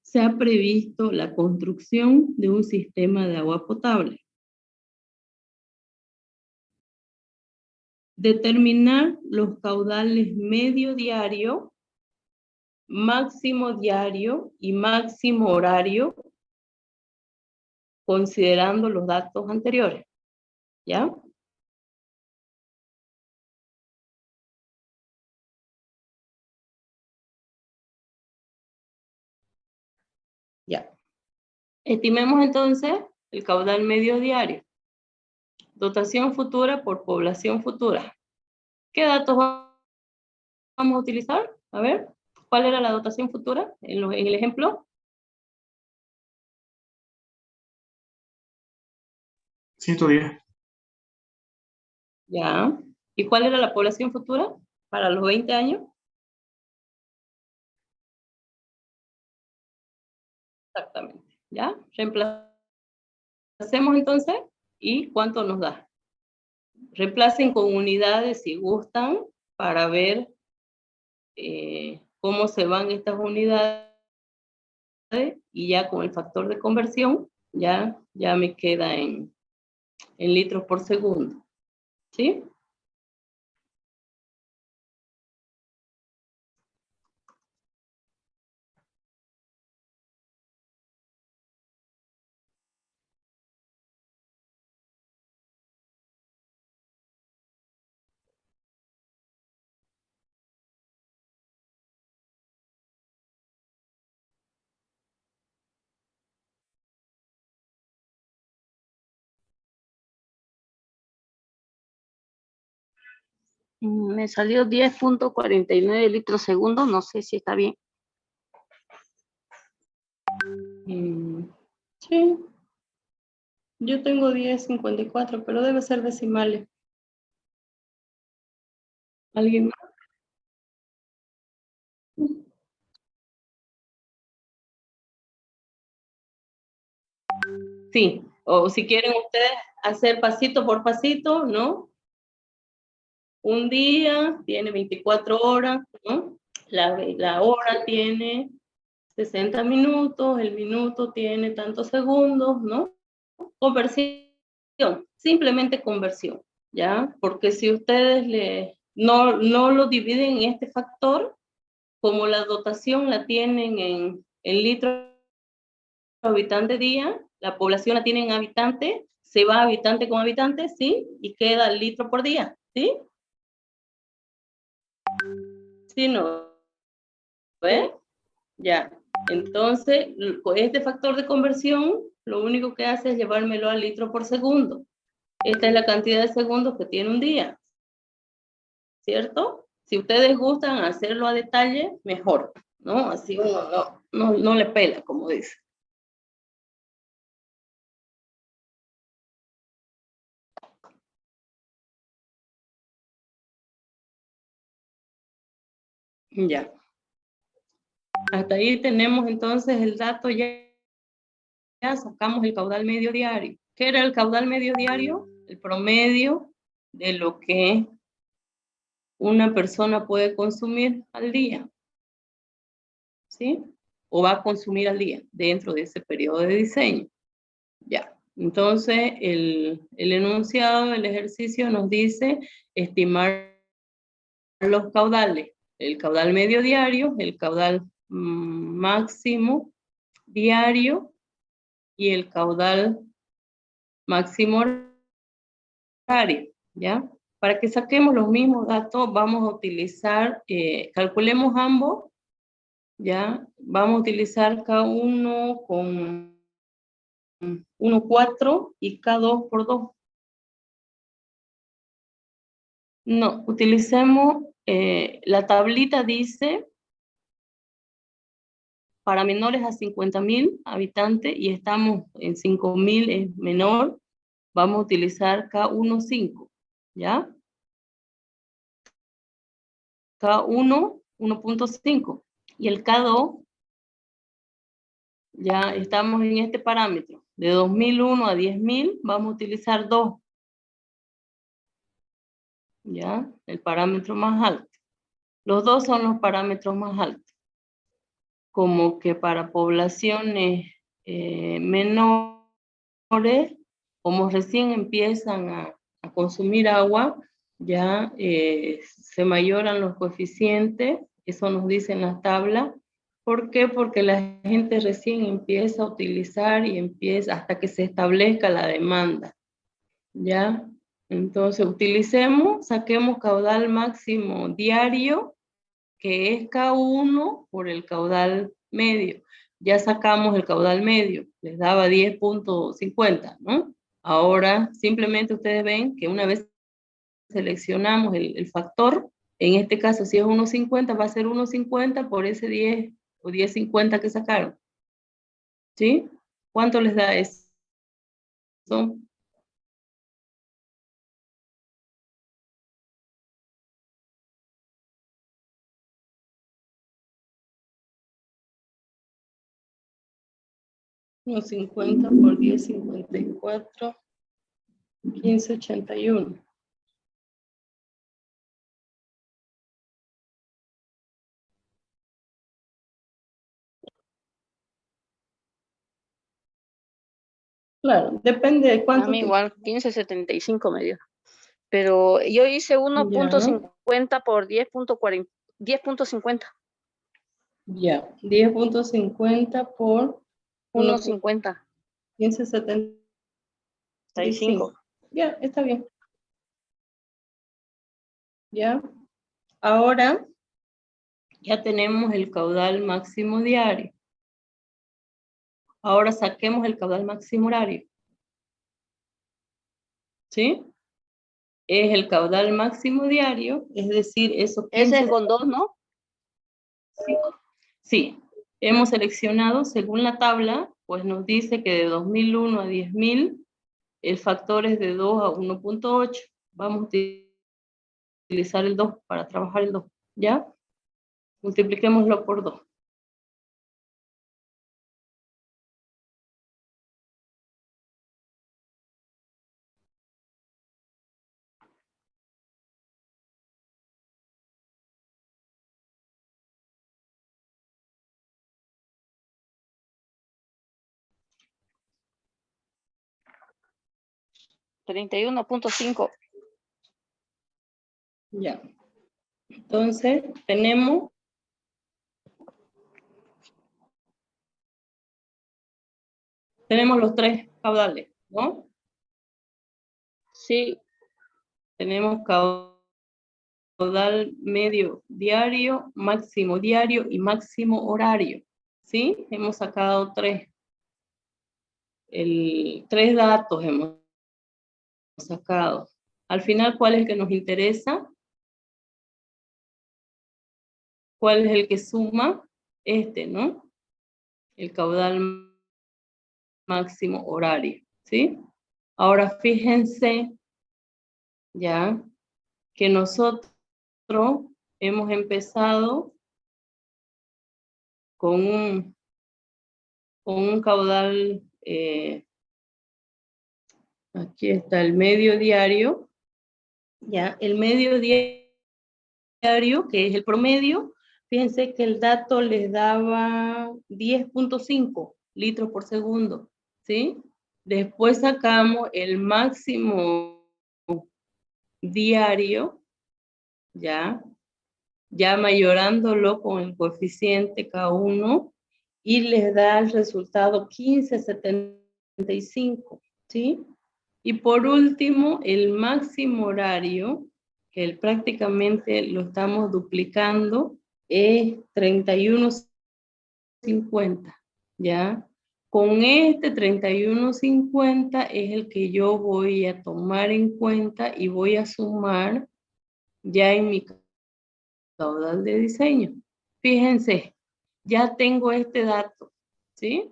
se ha previsto la construcción de un sistema de agua potable. Determinar los caudales medio diario, máximo diario y máximo horario, considerando los datos anteriores. ¿Ya? Ya. Estimemos entonces el caudal medio diario. Dotación futura por población futura. ¿Qué datos vamos a utilizar? A ver, ¿cuál era la dotación futura en el ejemplo? 110. Ya. ¿Y cuál era la población futura para los 20 años? Exactamente. ¿Ya? Reemplacemos entonces. ¿Y cuánto nos da? Reemplacen con unidades si gustan para ver cómo se van estas unidades y ya con el factor de conversión ya me queda en litros por segundo. ¿Sí? Me salió 10.49 litros segundo, no sé si está bien. Sí. Yo tengo 10.54, pero debe ser decimales. ¿Alguien más? Sí, o si quieren ustedes hacer pasito por pasito, ¿no? Un día tiene 24 horas, ¿no? La hora tiene 60 minutos, el minuto tiene tantos segundos, ¿no? Conversión, simplemente conversión, ¿ya? Porque si ustedes no lo dividen en este factor, como la dotación la tienen en litros habitante día, la población la tienen en habitante, se va habitante con habitante, ¿sí? Y queda litro por día, ¿sí? ¿Sí no? ¿Ves? Ya. Entonces, con este factor de conversión, lo único que hace es llevármelo a litro por segundo. Esta es la cantidad de segundos que tiene un día, ¿cierto? Si ustedes gustan hacerlo a detalle, mejor, ¿no? Así uno no le pela, como dice. Ya. Hasta ahí tenemos entonces el dato, ya sacamos el caudal medio diario. ¿Qué era el caudal medio diario? El promedio de lo que una persona puede consumir al día, ¿sí? O va a consumir al día dentro de ese periodo de diseño. Ya. Entonces, el enunciado del ejercicio nos dice estimar los caudales. El caudal medio diario, el caudal máximo diario y el caudal máximo horario, ¿ya? Para que saquemos los mismos datos, vamos a utilizar, calculemos ambos, ¿ya? Vamos a utilizar K1 con 1,4 y K2 por 2. No, utilicemos, la tablita dice, para menores a 50.000 habitantes, y estamos en 5.000 es menor, vamos a utilizar K1,5. ¿ya? K1, 1.5. Y el K2, ya estamos en este parámetro. De 2001 a 10.000 vamos a utilizar 2. ¿Ya? El parámetro más alto. Los dos son los parámetros más altos. Como que para poblaciones menores, como recién empiezan a consumir agua, ya se mayoran los coeficientes, eso nos dicen las tablas. ¿Por qué? Porque la gente recién empieza a utilizar y empieza hasta que se establezca la demanda, ¿ya? Entonces, saquemos caudal máximo diario, que es K1 por el caudal medio. Ya sacamos el caudal medio, les daba 10.50, ¿no? Ahora, simplemente ustedes ven que una vez seleccionamos el factor, en este caso, si es 1.50, va a ser 1.50 por ese 10 o 10.50 que sacaron. ¿Sí? ¿Cuánto les da eso? 1.50 por 10.54, 15.81. Claro, depende de A cuánto mí igual, 15.75 me dio. Pero yo hice 1.50 por 10.40, 10.50. Ya, 10.50 por 1.50. 15.75. Ya, está bien. Ya. Ahora ya tenemos el caudal máximo diario. Ahora saquemos el caudal máximo horario. ¿Sí? Es el caudal máximo diario, es decir, eso. Ese es con 2, ¿no? Sí. Hemos seleccionado según la tabla, pues nos dice que de 2001 a 10.000, el factor es de 2 a 1.8. Vamos a utilizar el 2 para trabajar el 2, ¿ya? Multipliquémoslo por 2. $31.5. Ya. Entonces, tenemos los tres caudales, ¿no? Sí. Tenemos caudal medio diario, máximo diario y máximo horario. ¿Sí? Hemos sacado tres datos hemos sacado. Al final, ¿cuál es el que nos interesa? ¿Cuál es el que suma? Este, ¿no? El caudal máximo horario, ¿sí? Ahora fíjense, ya, que nosotros hemos empezado con un caudal, aquí está el medio diario, ya, el medio diario, que es el promedio, fíjense que el dato les daba 10.5 litros por segundo, ¿sí? Después sacamos el máximo diario, ya mayorándolo con el coeficiente K1, y les da el resultado 15.75, ¿sí? Y por último, el máximo horario, que prácticamente lo estamos duplicando, es 31.50, ¿ya? Con este 31.50 es el que yo voy a tomar en cuenta y voy a sumar ya en mi caudal de diseño. Fíjense, ya tengo este dato, ¿sí?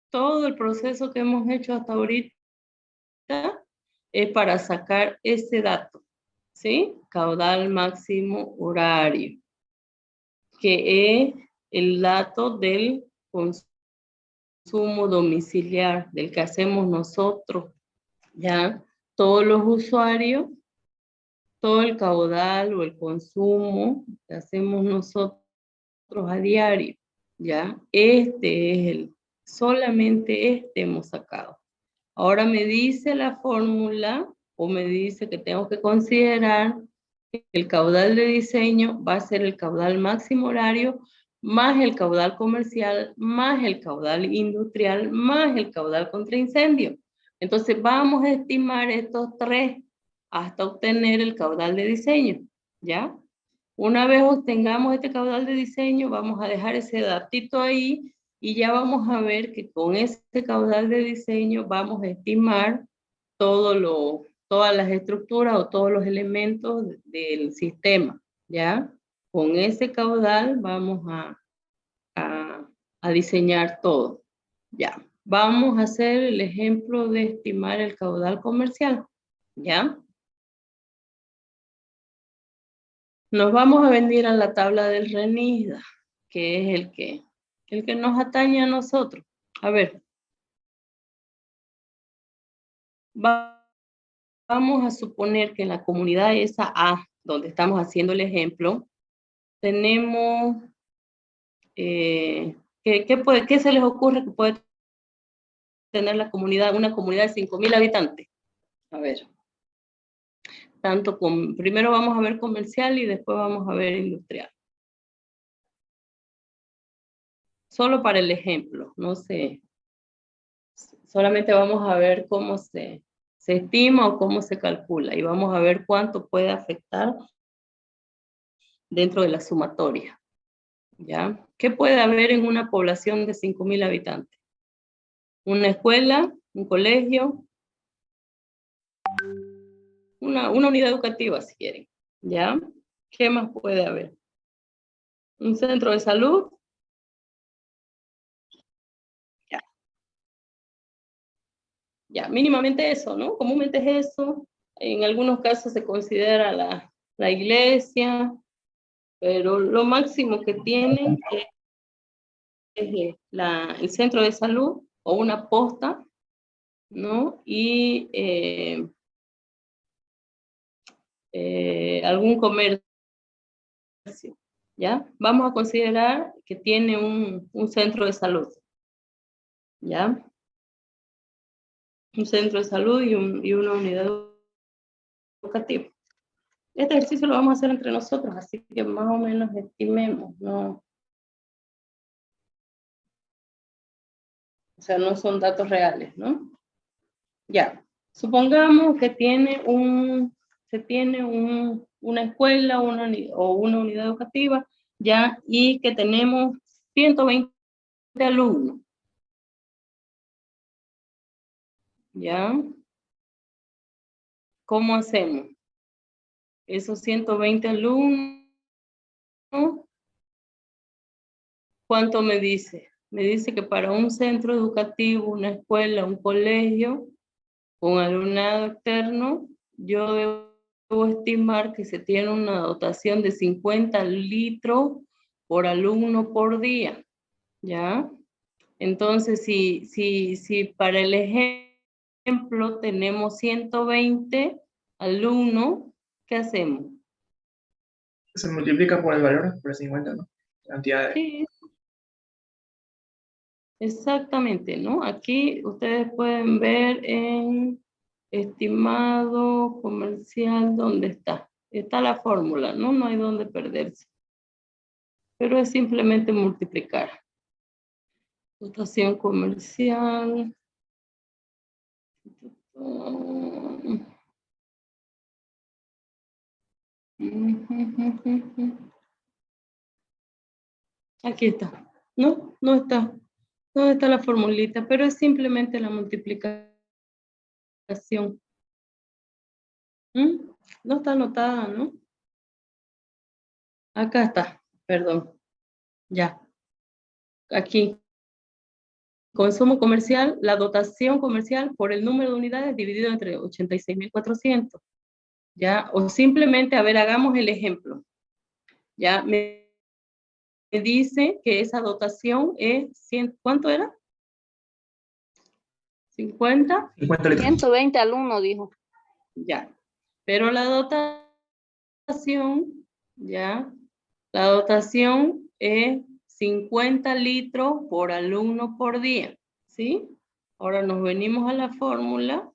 Todo el proceso que hemos hecho hasta ahorita es para sacar ese dato, ¿sí? Caudal máximo horario, que es el dato del consumo domiciliar, del que hacemos nosotros, ¿ya? Todos los usuarios, todo el caudal o el consumo que hacemos nosotros a diario, ¿ya? Este es solamente este hemos sacado. Ahora me dice la fórmula, o me dice que tengo que considerar que el caudal de diseño va a ser el caudal máximo horario, más el caudal comercial, más el caudal industrial, más el caudal contra incendio. Entonces vamos a estimar estos tres hasta obtener el caudal de diseño, ¿ya? Una vez obtengamos este caudal de diseño, vamos a dejar ese datito ahí y ya vamos a ver que con ese caudal de diseño vamos a estimar todas las estructuras o todos los elementos del sistema, ¿ya? Con ese caudal vamos a diseñar todo, ¿ya? Vamos a hacer el ejemplo de estimar el caudal comercial, ¿ya? Nos vamos a venir a la tabla del RENISDA, que es el que nos atañe a nosotros. A ver. Vamos a suponer que en la comunidad esa A, donde estamos haciendo el ejemplo, tenemos, ¿qué se les ocurre que puede tener la comunidad, una comunidad de 5,000 habitantes? A ver. Primero vamos a ver comercial y después vamos a ver industrial. Solo para el ejemplo, no sé. Solamente vamos a ver cómo se estima o cómo se calcula y vamos a ver cuánto puede afectar dentro de la sumatoria, ¿ya? ¿Qué puede haber en una población de 5,000 habitantes? Una escuela, un colegio, una unidad educativa, si quieren, ¿ya? ¿Qué más puede haber? ¿Un centro de salud? Ya, mínimamente eso, ¿no? Comúnmente es eso. En algunos casos se considera la iglesia, pero lo máximo que tienen es el centro de salud o una posta, ¿no? Y algún comercio, ¿ya? Vamos a considerar que tiene un centro de salud, ¿ya? Un centro de salud y una unidad educativa. Este ejercicio lo vamos a hacer entre nosotros, así que más o menos estimemos, ¿no? O sea, no son datos reales, ¿no? Ya, supongamos que se tiene una escuela o una unidad educativa, ya, y que tenemos 120 alumnos. ¿Ya? ¿Cómo hacemos? Esos 120 alumnos, ¿cuánto me dice? Me dice que para un centro educativo, una escuela, un colegio, con alumnado externo, yo debo estimar que se tiene una dotación de 50 litros por alumno por día, ¿ya? Entonces, si para el ejemplo tenemos 120 alumnos, ¿qué hacemos? Se multiplica por el valor, por el 50, ¿no? La cantidad de... Sí, exactamente, ¿no? Aquí ustedes pueden ver en estimado comercial, ¿dónde está? Está la fórmula, ¿no? No hay dónde perderse. Pero es simplemente multiplicar. Dotación comercial. Aquí está. No, no está. ¿Dónde está la formulita? Pero es simplemente la multiplicación. No está anotada, ¿no? Acá está, perdón. Ya. Aquí. consumo comercial, la dotación comercial por el número de unidades dividido entre 86.400. ¿Ya? O simplemente, a ver, hagamos el ejemplo. Ya, me dice que esa dotación es 100, ¿cuánto era? 50. 50 litros. 120 al 1, dijo. Ya, pero la dotación, ya, la dotación es 50 litros por alumno por día, ¿sí? Ahora nos venimos a la fórmula,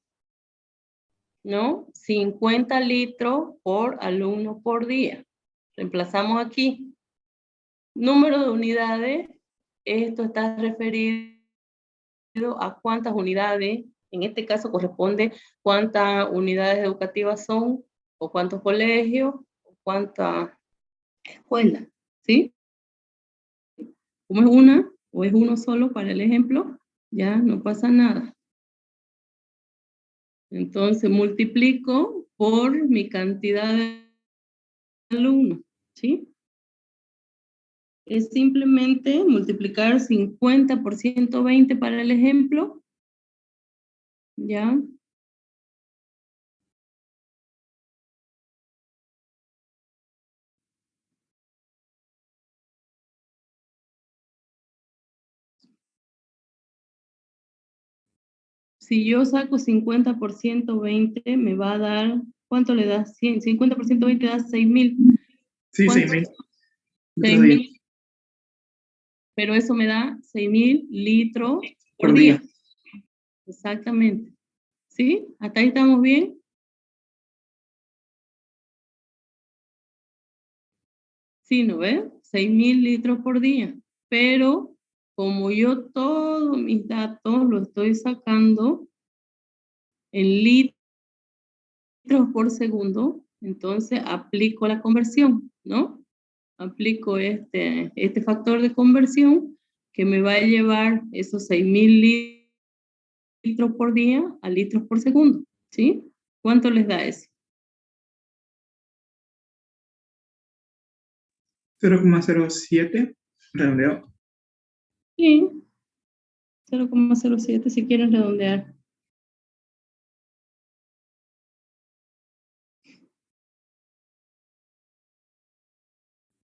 ¿no? 50 litros por alumno por día. Reemplazamos aquí. Número de unidades, esto está referido a cuántas unidades, en este caso corresponde cuántas unidades educativas son, o cuántos colegios, o cuántas escuelas, ¿sí? Como es una, o es uno solo para el ejemplo, ya no pasa nada. Entonces multiplico por mi cantidad de alumnos, ¿sí? Es simplemente multiplicar 50 por 120 para el ejemplo, ¿ya? Si yo saco 50 por 120, me va a dar, ¿cuánto le da? 100, 50 por 120 da 6.000. Sí, ¿Cuánto? 6.000. 6.000. Pero eso me da 6.000 litros por Por día. día. Exactamente. ¿Sí? ¿Hasta ahí estamos bien? Sí, ¿no ves? 6.000 litros por día. Pero como yo todos mis datos los estoy sacando en litros por segundo, entonces aplico la conversión, ¿no? Aplico este factor de conversión que me va a llevar esos 6.000 litros por día a litros por segundo, ¿sí? ¿Cuánto les da eso? 0,07, redondeo. Sí, 0,07 si quieren redondear.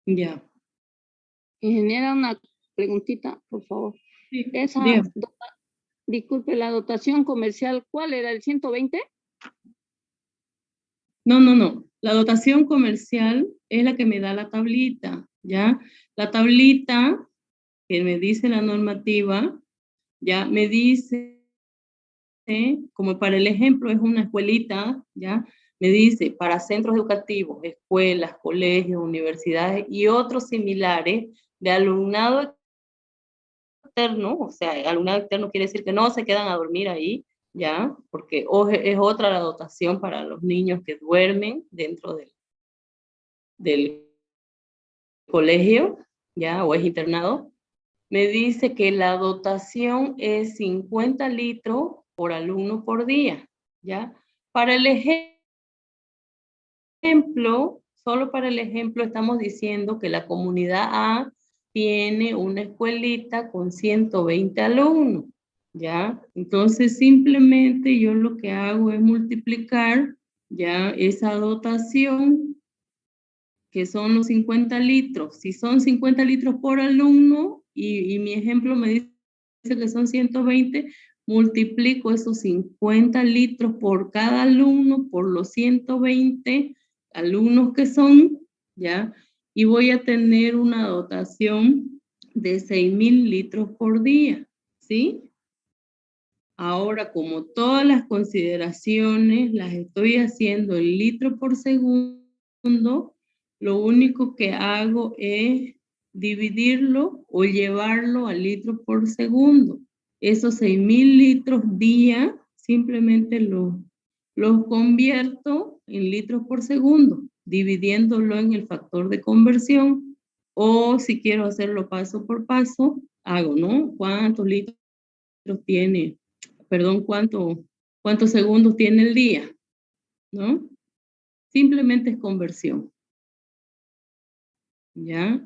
Ya. Ingeniera, una preguntita, por favor. Sí, Esa, dígame. disculpe, la dotación comercial, ¿cuál era? ¿El 120? No. La dotación comercial es la que me da la tablita, ¿ya? La tablita que me dice la normativa, ya me dice, como para el ejemplo es una escuelita, ¿ya? Me dice, para centros educativos, escuelas, colegios, universidades y otros similares de alumnado externo, o sea, alumnado externo quiere decir que no se quedan a dormir ahí, ¿ya? Porque es otra la dotación para los niños que duermen dentro del colegio, ¿ya? O es internado. Me dice que la dotación es 50 litros por alumno por día, ¿ya? Para el ejemplo, solo para el ejemplo estamos diciendo que la comunidad A tiene una escuelita con 120 alumnos, ¿ya? Entonces simplemente yo lo que hago es multiplicar, ¿ya? Esa dotación, que son los 50 litros. Si son 50 litros por alumno y mi ejemplo me dice que son 120, multiplico esos 50 litros por cada alumno por los 120 alumnos que son, ¿ya? Y voy a tener una dotación de 6.000 litros por día, ¿sí? Ahora, como todas las consideraciones las estoy haciendo en litros por segundo, lo único que hago es dividirlo o llevarlo a litros por segundo. Esos 6.000 litros día simplemente los convierto en litros por segundo, dividiéndolo en el factor de conversión, o si quiero hacerlo paso por paso, hago, ¿no? ¿Cuántos litros tiene? Perdón, ¿cuántos segundos tiene el día? ¿No? Simplemente es conversión. ¿Ya?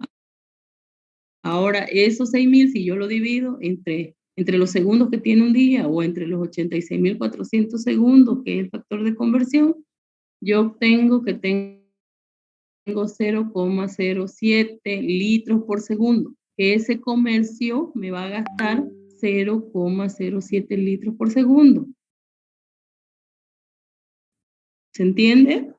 Ahora, esos 6.000, si yo lo divido entre entre los segundos que tiene un día o entre los 86.400 segundos, que es el factor de conversión, yo obtengo que tengo 0,07 litros por segundo. Ese comercio me va a gastar 0,07 litros por segundo. ¿Se entiende?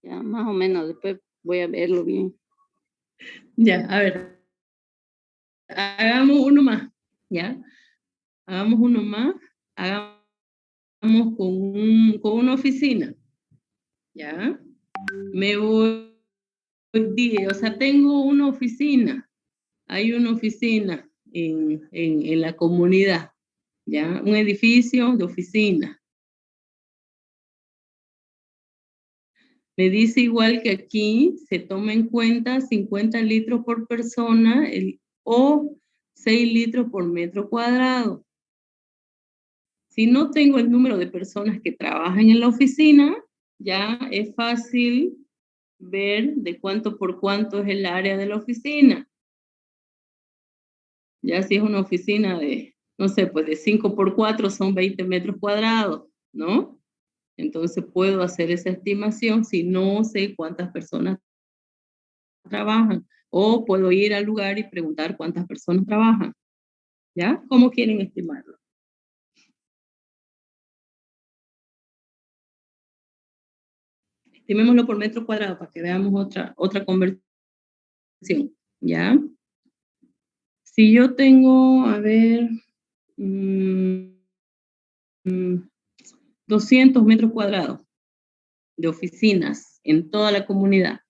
Ya, más o menos, después voy a verlo bien. Ya, a ver. Hagamos uno más, ¿ya? Hagamos uno más. Hagamos con una oficina, ¿ya? Me voy, o sea, tengo una oficina. Hay una oficina en la comunidad, ¿ya? Un edificio de oficina. Me dice igual que aquí se toma en cuenta 50 litros por persona o 6 litros por metro cuadrado. Si no tengo el número de personas que trabajan en la oficina, ya es fácil ver de cuánto por cuánto es el área de la oficina. Ya si es una oficina de, no sé, pues de 5 por 4 son 20 metros cuadrados, ¿no? Entonces puedo hacer esa estimación si no sé cuántas personas trabajan. O puedo ir al lugar y preguntar cuántas personas trabajan. ¿Ya? ¿Cómo quieren estimarlo? Estimémoslo por metro cuadrado para que veamos otra conversión. ¿Ya? Si yo tengo, a ver, 200 metros cuadrados de oficinas en toda la comunidad.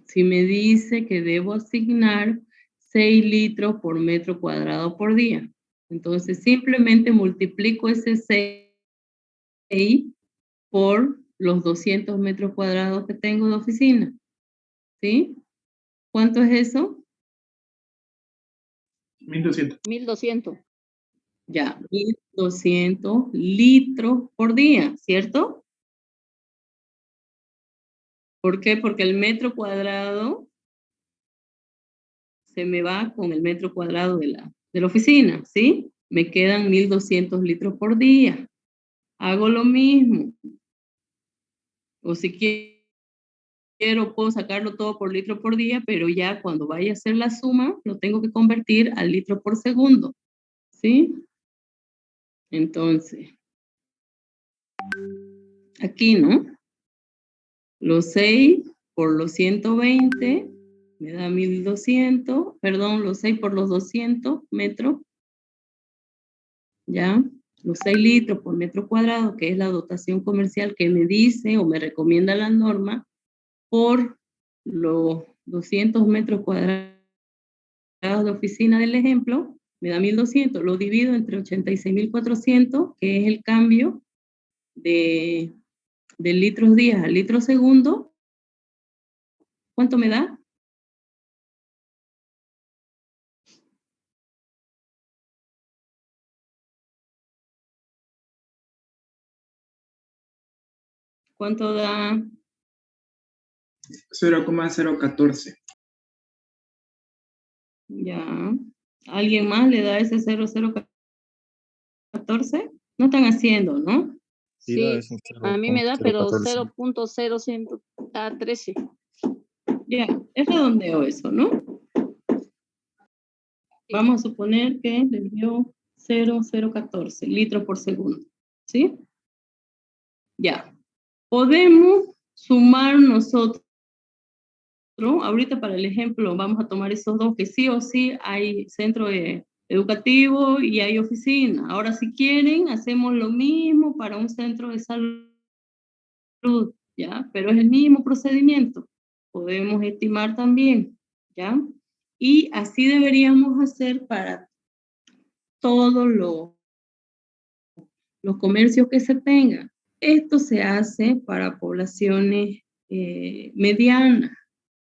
Si me dice que debo asignar 6 litros por metro cuadrado por día, entonces simplemente multiplico ese 6 por los 200 metros cuadrados que tengo de oficina. ¿Sí? ¿Cuánto es eso? 1200. 1200. Ya, 1200 litros por día, ¿cierto? ¿Por qué? Porque el metro cuadrado se me va con el metro cuadrado de la oficina, ¿sí? Me quedan 1200 litros por día. Hago lo mismo. O si quiero, puedo sacarlo todo por litro por día, pero ya cuando vaya a hacer la suma, lo tengo que convertir al litro por segundo, ¿sí? Entonces, aquí, ¿no? Los 6 por los 120 me da 1200, perdón, los 6 por los 200 metros, ¿ya? Los 6 litros por metro cuadrado, que es la dotación comercial que me dice o me recomienda la norma, por los 200 metros cuadrados de oficina del ejemplo, me da 1200, lo divido entre 86.400, que es el cambio de litros días a litros segundo. ¿Cuánto me da? ¿Cuánto da? 0,014. Ya. ¿Alguien más le da ese 0,014? No están haciendo, ¿no? Sí, a mí me da, pero 0.014. 0.013. Ya, es redondeo eso, ¿no? Vamos a suponer que le dio 0,014 litros por segundo, ¿sí? Ya. Podemos sumar nosotros, ahorita para el ejemplo vamos a tomar esos dos, que sí o sí hay centro educativo y hay oficina. Ahora si quieren, hacemos lo mismo para un centro de salud, ¿ya? Pero es el mismo procedimiento. Podemos estimar también, ¿ya? Y así deberíamos hacer para todos los comercios que se tengan. Esto se hace para poblaciones medianas,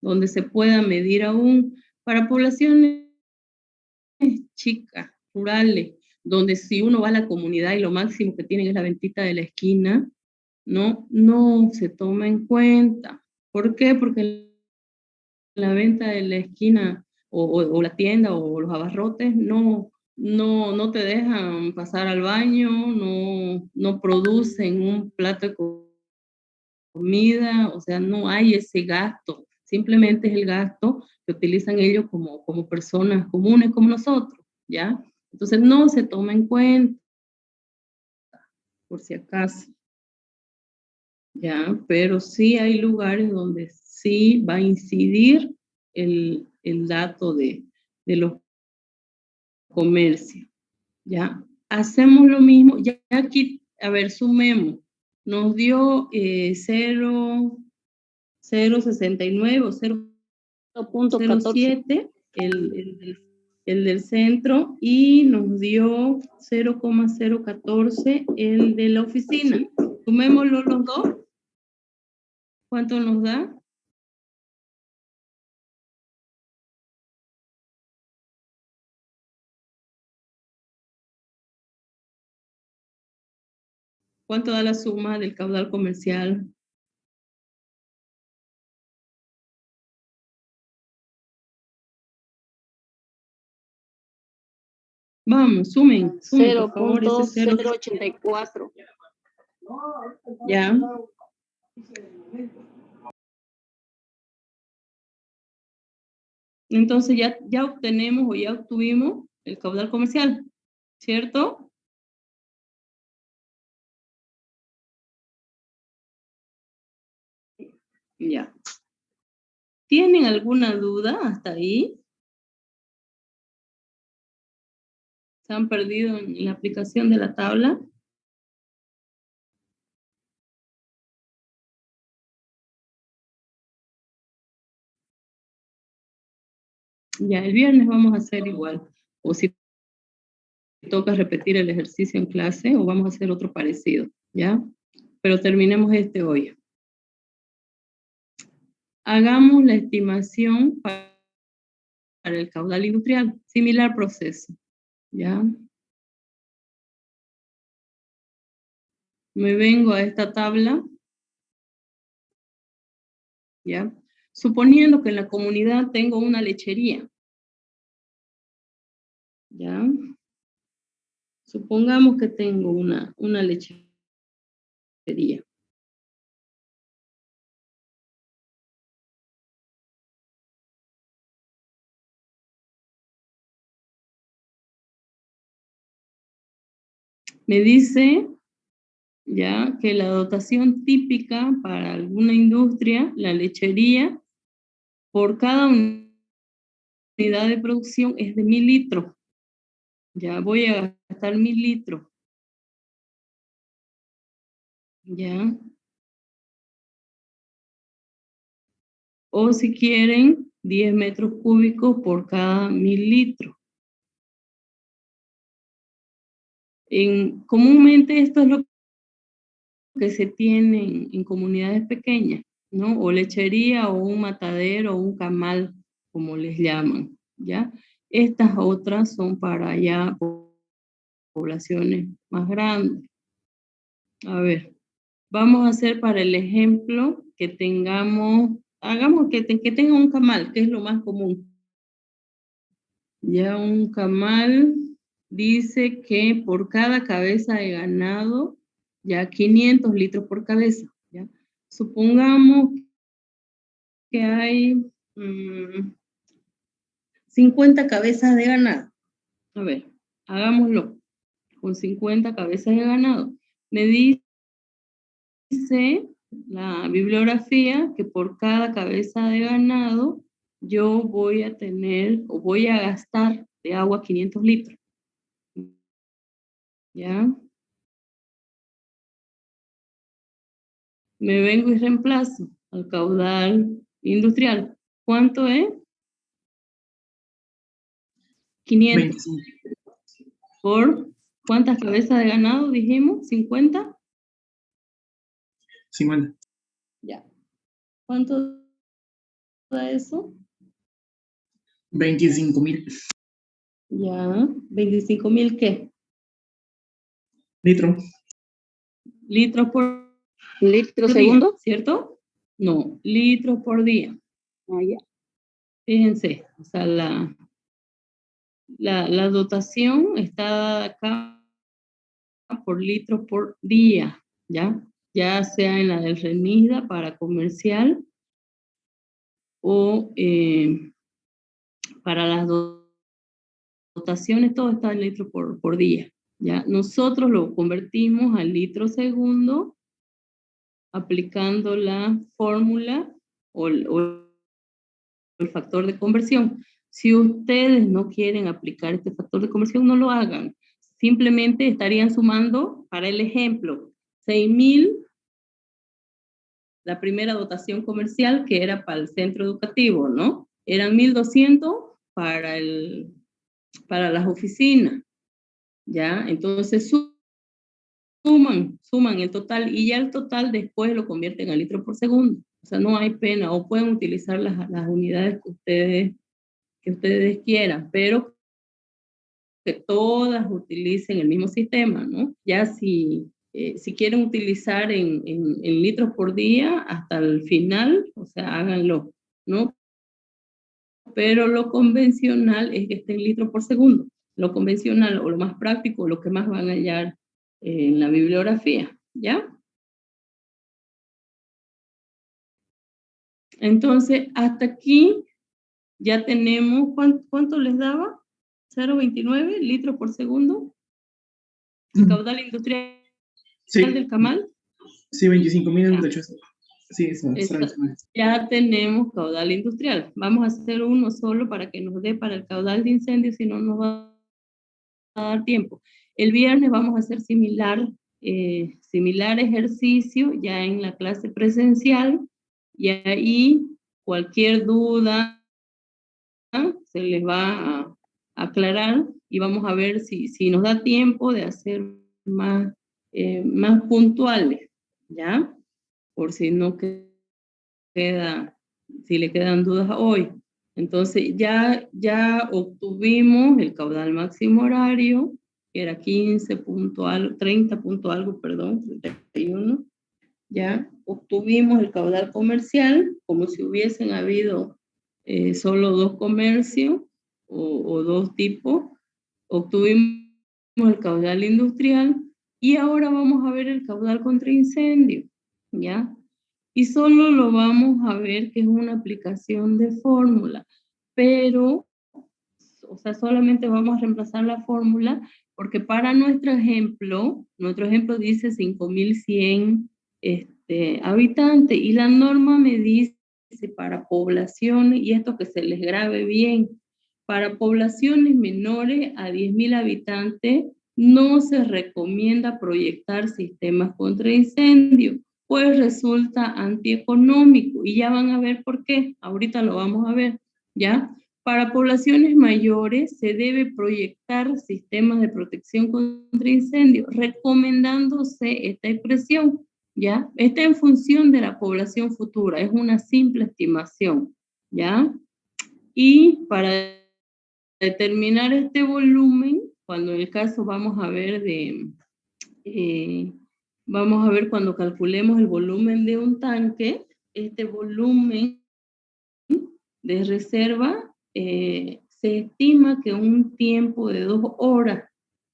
donde se pueda medir aún. Para poblaciones chicas, rurales, donde si uno va a la comunidad y lo máximo que tienen es la ventita de la esquina, no se toma en cuenta. ¿Por qué? Porque la venta de la esquina o la tienda o los abarrotes no te dejan pasar al baño, no producen un plato de comida, o sea, no hay ese gasto, simplemente es el gasto que utilizan ellos como personas comunes como nosotros, ¿ya? Entonces no se toma en cuenta, por si acaso, ¿ya? Pero sí hay lugares donde sí va a incidir el dato de los comercios, ¿ya? Hacemos lo mismo, ya aquí, a ver, sumemos, nos dio 0.69 o 0.14. 0.07 el del centro y nos dio 0.014 el de la oficina. Sí. Sumémoslo los dos. ¿Cuánto nos da? ¿Cuánto da la suma del caudal comercial? Vamos, sumen, por favor, ese 0.084. Ya. Entonces ya obtenemos o ya obtuvimos el caudal comercial, ¿cierto? Ya. ¿Tienen alguna duda hasta ahí? ¿Se han perdido en la aplicación de la tabla? Ya, el viernes vamos a hacer igual. O si toca repetir el ejercicio en clase, o vamos a hacer otro parecido, ¿ya? Pero terminemos este hoy. Hagamos la estimación para el caudal industrial. Similar proceso, ¿ya? Me vengo a esta tabla, ¿ya? Suponiendo que en la comunidad tengo una lechería, ¿ya? Supongamos que tengo una lechería. Me dice, ya, que la dotación típica para alguna industria, la lechería, por cada unidad de producción es de 1000 litros. Ya voy a gastar 1000 litros. Ya. O si quieren, 10 metros cúbicos por cada 1000 litros. Comúnmente esto es lo que se tiene en comunidades pequeñas, ¿no? O lechería, o un matadero, o un camal, como les llaman, ¿ya? Estas otras son para ya poblaciones más grandes. A ver, vamos a hacer para el ejemplo que tengamos, hagamos que tenga un camal, que es lo más común. Ya un camal dice que por cada cabeza de ganado, ya 500 litros por cabeza, ¿ya? Supongamos que hay 50 cabezas de ganado. A ver, hagámoslo con 50 cabezas de ganado. Me dice la bibliografía que por cada cabeza de ganado yo voy a tener o voy a gastar de agua 500 litros. ¿Ya? Me vengo y reemplazo al caudal industrial. ¿Cuánto es? 500. 25. ¿Por cuántas cabezas de ganado dijimos? ¿50? 50. Ya. ¿Cuánto da eso? 25.000 Ya. ¿25.000 qué? litros. Litros por ¿Litro por día, segundo? ¿cierto? No, litros por día. Ah, ya. Fíjense, o sea, la dotación está acá por litros por día, ¿ya? Ya sea en la del RENIDA para comercial o para las dotaciones, todo está en litros por día, ¿ya? Nosotros lo convertimos al litro segundo aplicando la fórmula o el factor de conversión. Si ustedes no quieren aplicar este factor de conversión, no lo hagan. Simplemente estarían sumando, para el ejemplo, 6.000, la primera dotación comercial que era para el centro educativo, ¿no? Eran 1.200 para las oficinas, ¿ya? Entonces suman el total y ya el total después lo convierten a litro por segundo. O sea, no hay pena, o pueden utilizar las unidades que ustedes quieran, pero que todas utilicen el mismo sistema, ¿no? Ya si quieren utilizar en litros por día hasta el final, o sea, háganlo, ¿no? Pero lo convencional es que esté en litros por segundo. Lo convencional o lo más práctico, lo que más van a hallar en la bibliografía, ¿ya? Entonces, hasta aquí ya tenemos, ¿cuánto les daba? 0,29 litros por segundo. El caudal industrial Sí, del Camal. sí, 25.000 Ya, entre 8. Sí, son ya tenemos caudal industrial. Vamos a hacer uno solo para que nos dé para el caudal de incendio, si no nos va a dar tiempo. El viernes vamos a hacer similar ejercicio ya en la clase presencial y ahí cualquier duda se les va a aclarar y vamos a ver si nos da tiempo de hacer más puntuales, ¿ya? Por si no queda, si le quedan dudas hoy. Entonces ya obtuvimos el caudal máximo horario, que era 15 punto algo, 30 punto algo, perdón, 31. Ya obtuvimos el caudal comercial, como si hubiesen habido solo dos comercios o dos tipos. Obtuvimos el caudal industrial y ahora vamos a ver el caudal contra incendio, ¿ya? Y solo lo vamos a ver que es una aplicación de fórmula, pero, o sea, solamente vamos a reemplazar la fórmula porque para nuestro ejemplo dice 5.100 habitantes y la norma me dice para poblaciones, y esto que se les grabe bien, para poblaciones menores a 10.000 habitantes no se recomienda proyectar sistemas contra incendio, pues resulta antieconómico y ya van a ver por qué, ahorita lo vamos a ver, ¿ya? Para poblaciones mayores se debe proyectar sistemas de protección contra incendio, recomendándose esta expresión, ¿ya? Está en función de la población futura, es una simple estimación, ¿ya? Y para determinar este volumen, cuando en el caso vamos a ver cuando calculemos el volumen de un tanque, este volumen de reserva, se estima que un tiempo de 2 horas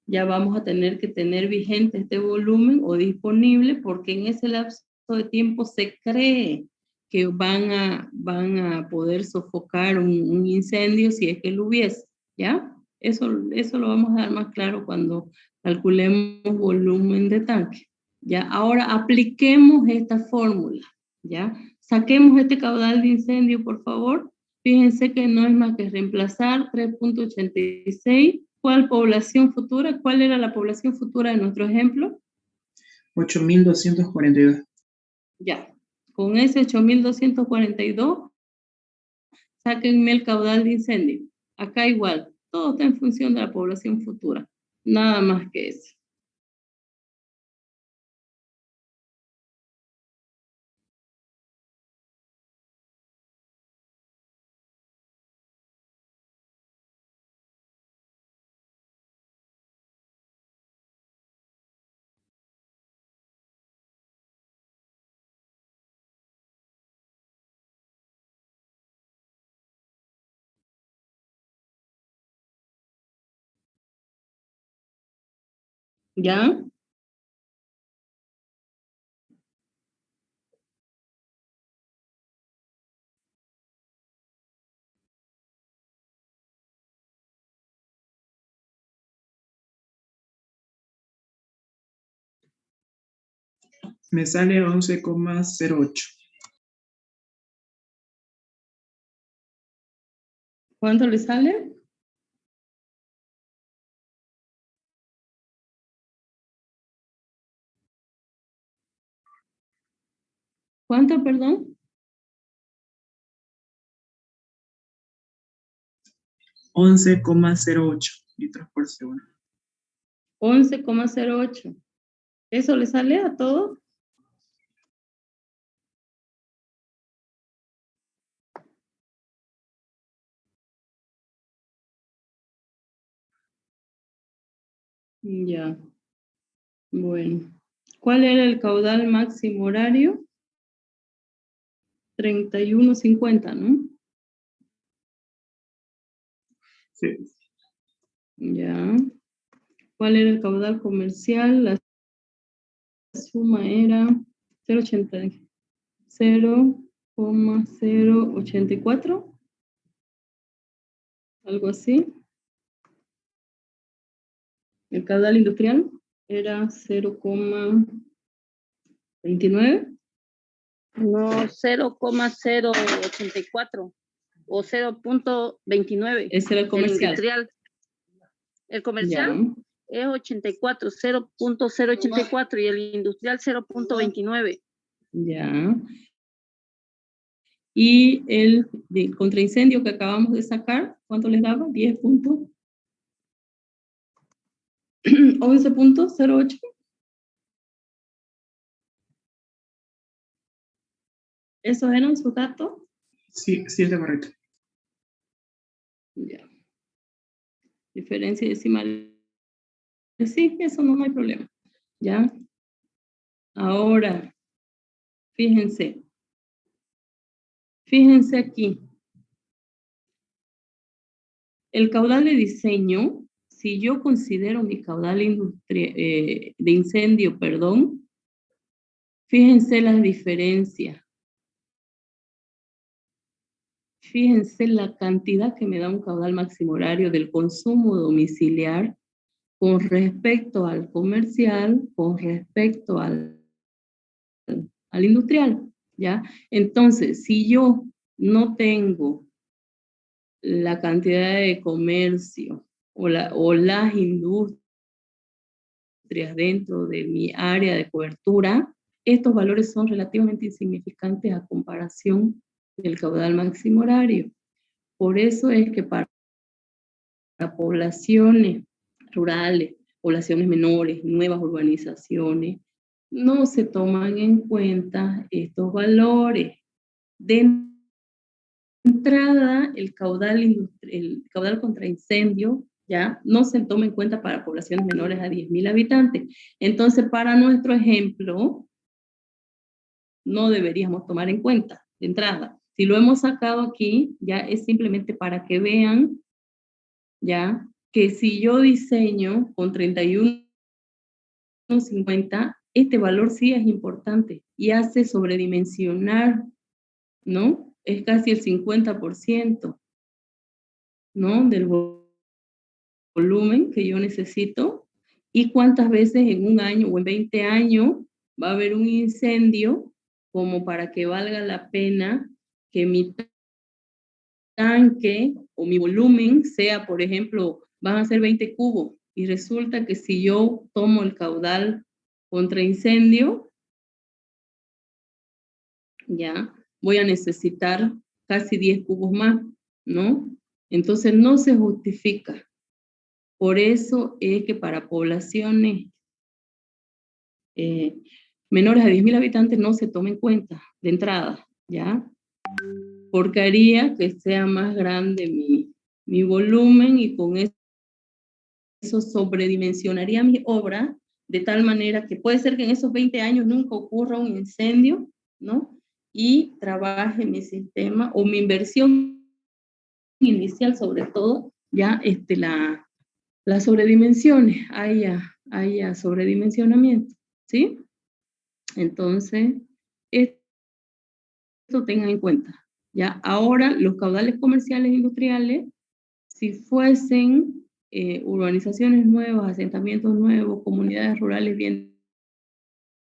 ya vamos a tener que tener vigente este volumen o disponible, porque en ese lapso de tiempo se cree que van a poder sofocar un incendio si es que lo hubiese, ¿ya? Eso lo vamos a dar más claro cuando calculemos volumen de tanque, ¿ya? Ahora apliquemos esta fórmula, ¿ya? Saquemos este caudal de incendio, por favor. Fíjense que no es más que reemplazar 3,86. ¿Cuál población futura? ¿Cuál era la población futura de nuestro ejemplo? 8.242. Ya, con ese 8.242, sáquenme el caudal de incendio. Acá igual, todo está en función de la población futura, nada más que eso. ¿Ya? Me sale 11,08. ¿Cuánto le sale? ¿Cuánto, perdón? 11,08 litros por segundo. 11,08. ¿Eso le sale a todo? Ya. Bueno. ¿Cuál era el caudal máximo horario? 31,50, ¿no? Sí. Ya. ¿Cuál era el caudal comercial? La suma era 0,084, algo así. El caudal industrial era 0,29. No, 0,084 o 0,29. Ese era el El comercial. industrial. El comercial Ya. es 84, 0,084 y el industrial 0,29. Ya. Y el de contraincendio que acabamos de sacar, ¿cuánto les daba? 10 puntos. 11,08. ¿Esos eran sus datos? Sí, sí está correcto. Ya. Diferencia decimal. Sí, eso no hay problema. ¿Ya? Ahora, fíjense. Fíjense aquí. El caudal de diseño, si yo considero mi caudal de incendio, perdón, fíjense las diferencias. Fíjense la cantidad que me da un caudal máximo horario del consumo domiciliar con respecto al comercial, con respecto al industrial, ¿ya? Entonces, si yo no tengo la cantidad de comercio o las industrias dentro de mi área de cobertura, estos valores son relativamente insignificantes a comparación del caudal máximo horario. Por eso es que para poblaciones rurales, poblaciones menores, nuevas urbanizaciones, no se toman en cuenta estos valores. De entrada, el caudal contra incendio ya no se toma en cuenta para poblaciones menores a 10.000 habitantes. Entonces, para nuestro ejemplo, no deberíamos tomar en cuenta de entrada. Si lo hemos sacado aquí, ya es simplemente para que vean, ya, que si yo diseño con 31,50, este valor sí es importante y hace sobredimensionar, ¿no? Es casi el 50%, ¿no? Del volumen que yo necesito. Y cuántas veces en un año o en 20 años va a haber un incendio como para que valga la pena que mi tanque o mi volumen sea, por ejemplo, van a ser 20 cubos y resulta que si yo tomo el caudal contra incendio, ya voy a necesitar casi 10 cubos más, ¿no? Entonces no se justifica. Por eso es que para poblaciones menores a 10.000 habitantes no se toma en cuenta de entrada, ¿ya? Porque haría que sea más grande mi volumen y con eso sobredimensionaría mi obra de tal manera que puede ser que en esos 20 años nunca ocurra un incendio, ¿no? Y trabaje mi sistema o mi inversión inicial sobre todo, ya las sobredimensiones. Ahí ya haya sobredimensionamiento, ¿sí? Entonces, esto tengan en cuenta. Ya, ahora los caudales comerciales e industriales, si fuesen urbanizaciones nuevas, asentamientos nuevos, comunidades rurales bien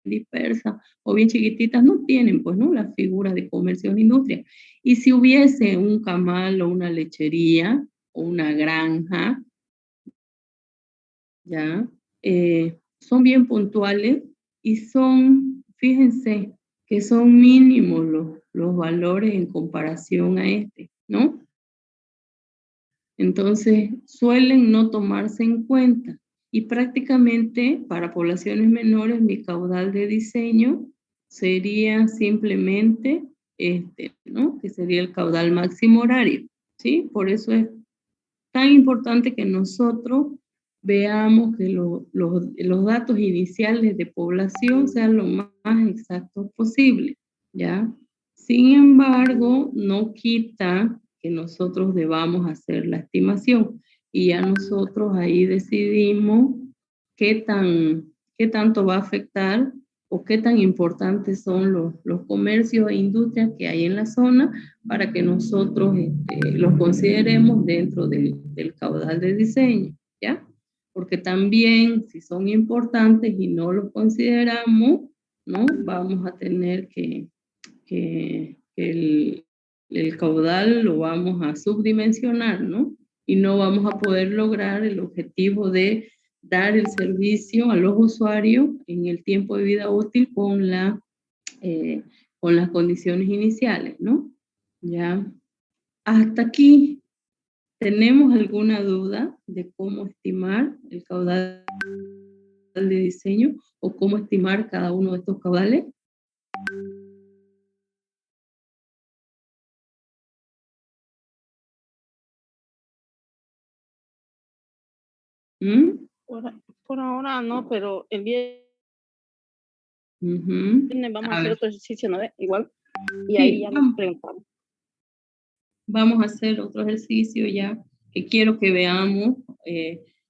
dispersas o bien chiquititas, no tienen, pues, ¿no?, las figuras de comercio e industria. Y si hubiese un camal o una lechería o una granja, ¿ya? Son bien puntuales y son, fíjense, que son mínimos los valores en comparación a este, ¿no? Entonces, suelen no tomarse en cuenta. Y prácticamente para poblaciones menores, mi caudal de diseño sería simplemente este, ¿no?, que sería el caudal máximo horario, ¿sí? Por eso es tan importante que nosotros veamos que los datos iniciales de población sean lo más exactos posible, ¿ya? Sin embargo, no quita que nosotros debamos hacer la estimación y ya nosotros ahí decidimos qué tanto va a afectar o qué tan importantes son los comercios e industrias que hay en la zona para que nosotros los consideremos dentro del caudal de diseño, ¿ya? Porque también, si son importantes y no los consideramos, ¿no?, vamos a tener que el caudal lo vamos a subdimensionar, ¿no? Y no vamos a poder lograr el objetivo de dar el servicio a los usuarios en el tiempo de vida útil con las condiciones iniciales, ¿no? Ya. Hasta aquí, ¿tenemos alguna duda de cómo estimar el caudal de diseño o cómo estimar cada uno de estos caudales? ¿Mm? Por ahora no, pero el viernes vamos a hacer otro ejercicio, ¿no? Igual. Y sí, ahí ya nos preguntamos. Vamos a hacer otro ejercicio ya, que quiero que veamos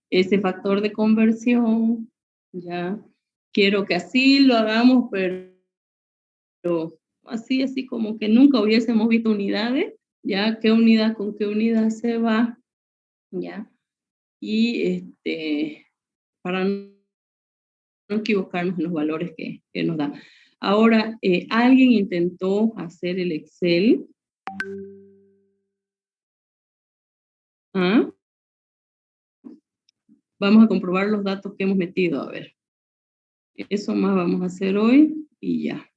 ese factor de conversión, ya. Quiero que así lo hagamos, pero así como que nunca hubiésemos visto unidades, ya, qué unidad con qué unidad se va, ya. Y para no equivocarnos en los valores que nos da. Ahora, ¿alguien intentó hacer el Excel? ¿Ah? Vamos a comprobar los datos que hemos metido, a ver. Eso más vamos a hacer hoy y ya.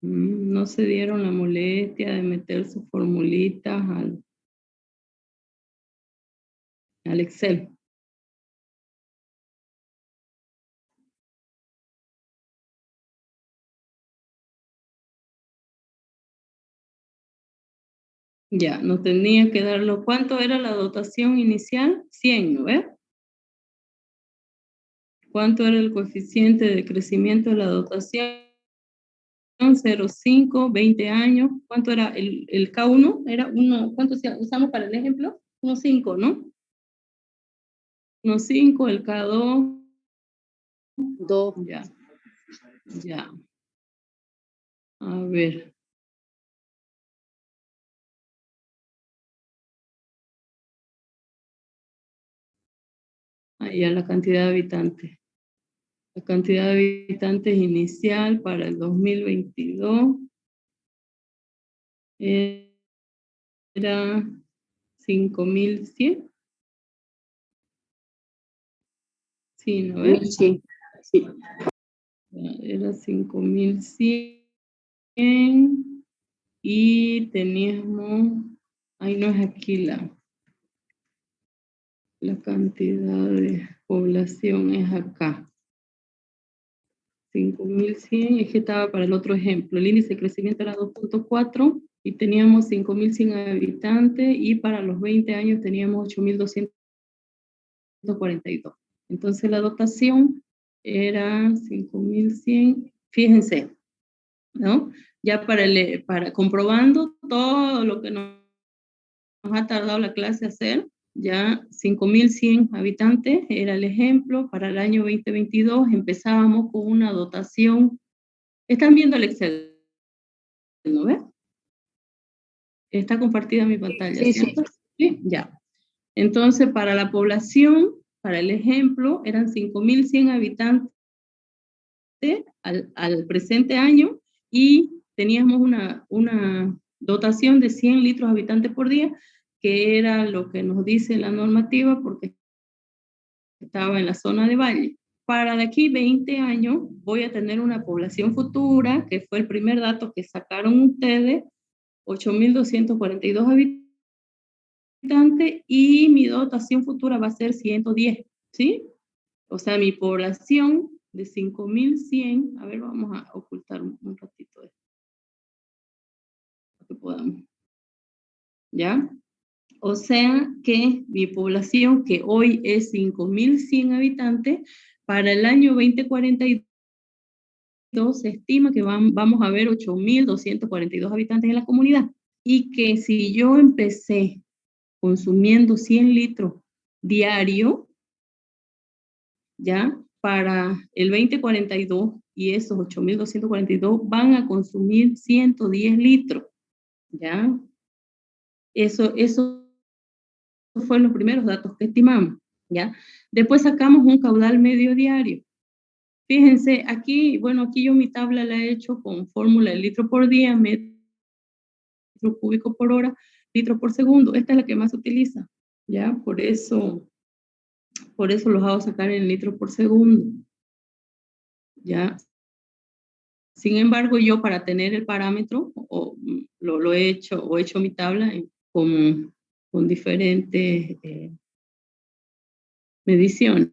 No se dieron la molestia de meter sus formulitas al Excel. Ya, nos tenía que darlo. ¿Cuánto era la dotación inicial? 100, ¿no ves? ¿Cuánto era el coeficiente de crecimiento de la dotación? 0,5, 20 años. ¿Cuánto era el K1? Era 1, ¿cuánto usamos para el ejemplo? 1,5, ¿no? 1,5, el K2. 2. Ya. Ya. A ver. Ahí ya la cantidad de habitantes. La cantidad de habitantes inicial para el 2022 era 5.100. Sí, ¿no es? Sí. Sí. Era 5.100 y teníamos, ahí no es aquí la cantidad de población, es acá. 5.100, es que estaba para el otro ejemplo. El índice de crecimiento era 2,4 y teníamos 5.100 habitantes y para los 20 años teníamos 8.242. Entonces la dotación era 5.100, fíjense, ¿no? ya para comprobando todo lo que nos ha tardado la clase hacer, ya 5.100 habitantes era el ejemplo. Para el año 2022 empezábamos con una dotación. ¿Están viendo el Excel? ¿No ves? Está compartida mi pantalla, Sí, ¿cierto? Sí, ya. Entonces, para la población, para el ejemplo, eran 5.100 habitantes al presente año y teníamos una dotación de 100 litros habitantes por día, que era lo que nos dice la normativa porque estaba en la zona de valle. Para de aquí 20 años voy a tener una población futura, que fue el primer dato que sacaron ustedes, 8.242 habitantes, y mi dotación futura va a ser 110, ¿sí? O sea, mi población de 5.100, a ver, vamos a ocultar un ratito esto, para que podamos, ¿ya? O sea que mi población, que hoy es 5.100 habitantes, para el año 2042 se estima que vamos a ver 8.242 habitantes en la comunidad. Y que si yo empecé consumiendo 100 litros diario, ya para el 2042, y esos 8.242 van a consumir 110 litros, ¿ya? Eso fueron los primeros datos que estimamos, ¿ya? Después sacamos un caudal medio diario. Fíjense, aquí, bueno, aquí yo mi tabla la he hecho con fórmula de litro por día, metro cúbico por hora, litro por segundo. Esta es la que más se utiliza, ¿ya? Por eso los hago sacar en litro por segundo, ¿ya? Sin embargo, yo para tener el parámetro, lo he hecho, o he hecho mi tabla con diferentes mediciones,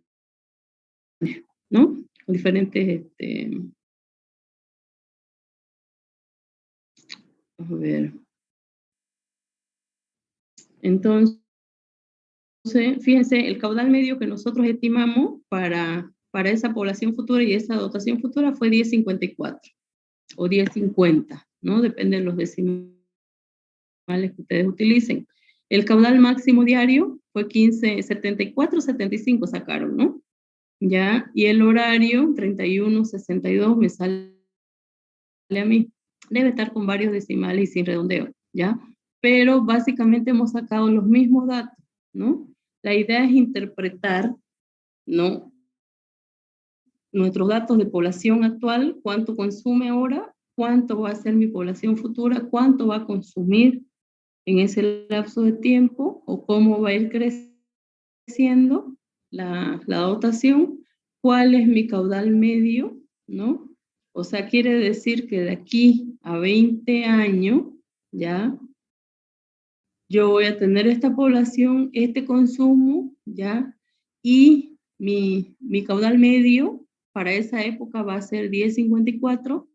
¿no? Con diferentes, a ver. Entonces, fíjense, el caudal medio que nosotros estimamos para esa población futura y esa dotación futura fue 10.54 o 10.50, ¿no? Depende de los decimales que ustedes utilicen. El caudal máximo diario fue 15.74, 75 sacaron, ¿no? Ya, y el horario 31.62 me sale a mí. Debe estar con varios decimales y sin redondeo, ¿ya? Pero básicamente hemos sacado los mismos datos, ¿no? La idea es interpretar, ¿no? Nuestros datos de población actual, cuánto consume ahora, cuánto va a ser mi población futura, cuánto va a consumir en ese lapso de tiempo, o cómo va a ir creciendo la dotación, cuál es mi caudal medio, ¿no? O sea, quiere decir que de aquí a 20 años, ¿ya? Yo voy a tener esta población, este consumo, ¿ya? Y mi caudal medio para esa época va a ser 10.54,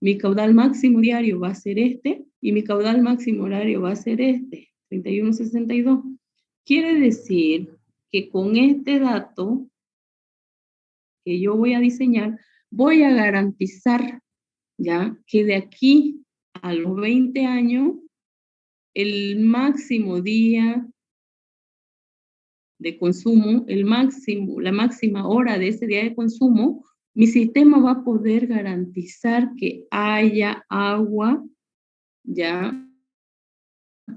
mi caudal máximo diario va a ser este, y mi caudal máximo horario va a ser este, 31.62. Quiere decir que con este dato que yo voy a diseñar, voy a garantizar, ¿ya? Que de aquí a los 20 años, el máximo día de consumo, la máxima hora de ese día de consumo, mi sistema va a poder garantizar que haya agua, ¿ya?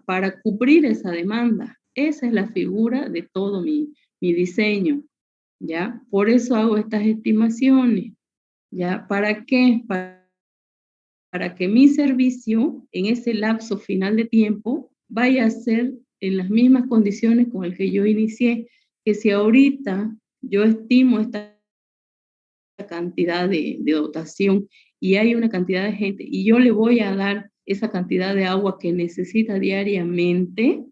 Para cubrir esa demanda. Esa es la figura de todo mi diseño, ¿ya? Por eso hago estas estimaciones, ¿ya? ¿Para qué? Para que mi servicio en ese lapso final de tiempo vaya a ser en las mismas condiciones con el que yo inicié, que si ahorita yo estimo esta cantidad de dotación y hay una cantidad de gente y yo le voy a dar esa cantidad de agua que necesita diariamente,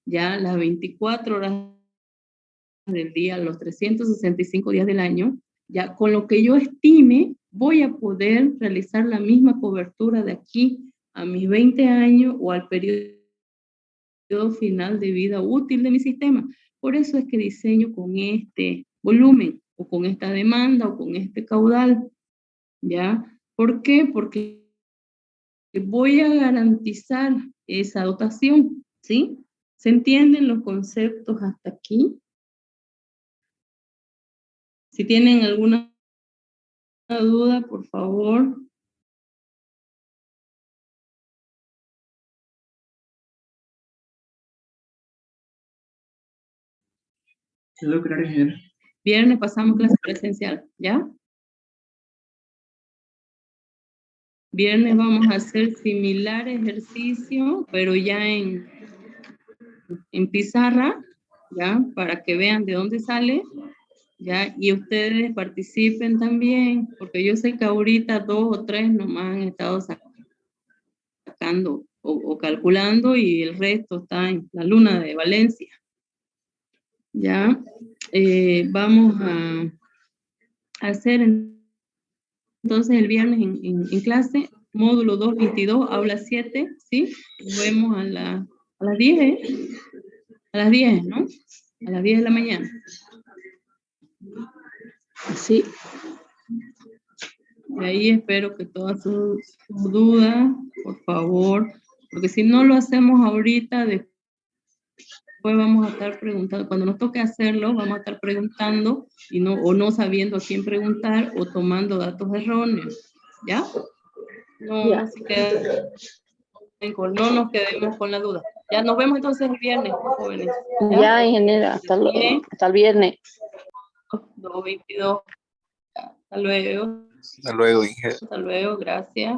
ya las 24 horas del día, los 365 días del año, ya con lo que yo estime, voy a poder realizar la misma cobertura de aquí a mis 20 años o al periodo final de vida útil de mi sistema. Por eso es que diseño con este volumen, o con esta demanda, o con este caudal, ¿ya? ¿Por qué? Porque voy a garantizar esa dotación, ¿sí? ¿Se entienden los conceptos hasta aquí? Si tienen alguna duda, por favor. Quedó claro, ingeniero. Viernes pasamos clase presencial, ¿ya? Viernes vamos a hacer similar ejercicio, pero ya en pizarra, ¿ya? Para que vean de dónde sale, ¿ya? Y ustedes participen también, porque yo sé que ahorita 2 o 3 nomás han estado sacando o calculando y el resto está en la luna de Valencia. ¿Ya? Vamos a hacer entonces el viernes en clase, módulo 222, aula 7, ¿sí? Nos vemos a las 10, ¿eh? A las 10, ¿no? A las 10 de la mañana. Sí. Y ahí espero que todas sus dudas, por favor, porque si no lo hacemos ahorita, después vamos a estar preguntando, cuando nos toque hacerlo, vamos a estar preguntando y no sabiendo a quién preguntar o tomando datos erróneos, ¿ya? No nos quedemos con la duda. Ya nos vemos entonces el viernes, jóvenes. Ya, ingeniera, hasta el viernes. 222. Hasta luego. Hasta luego, ingeniero. Hasta luego, gracias.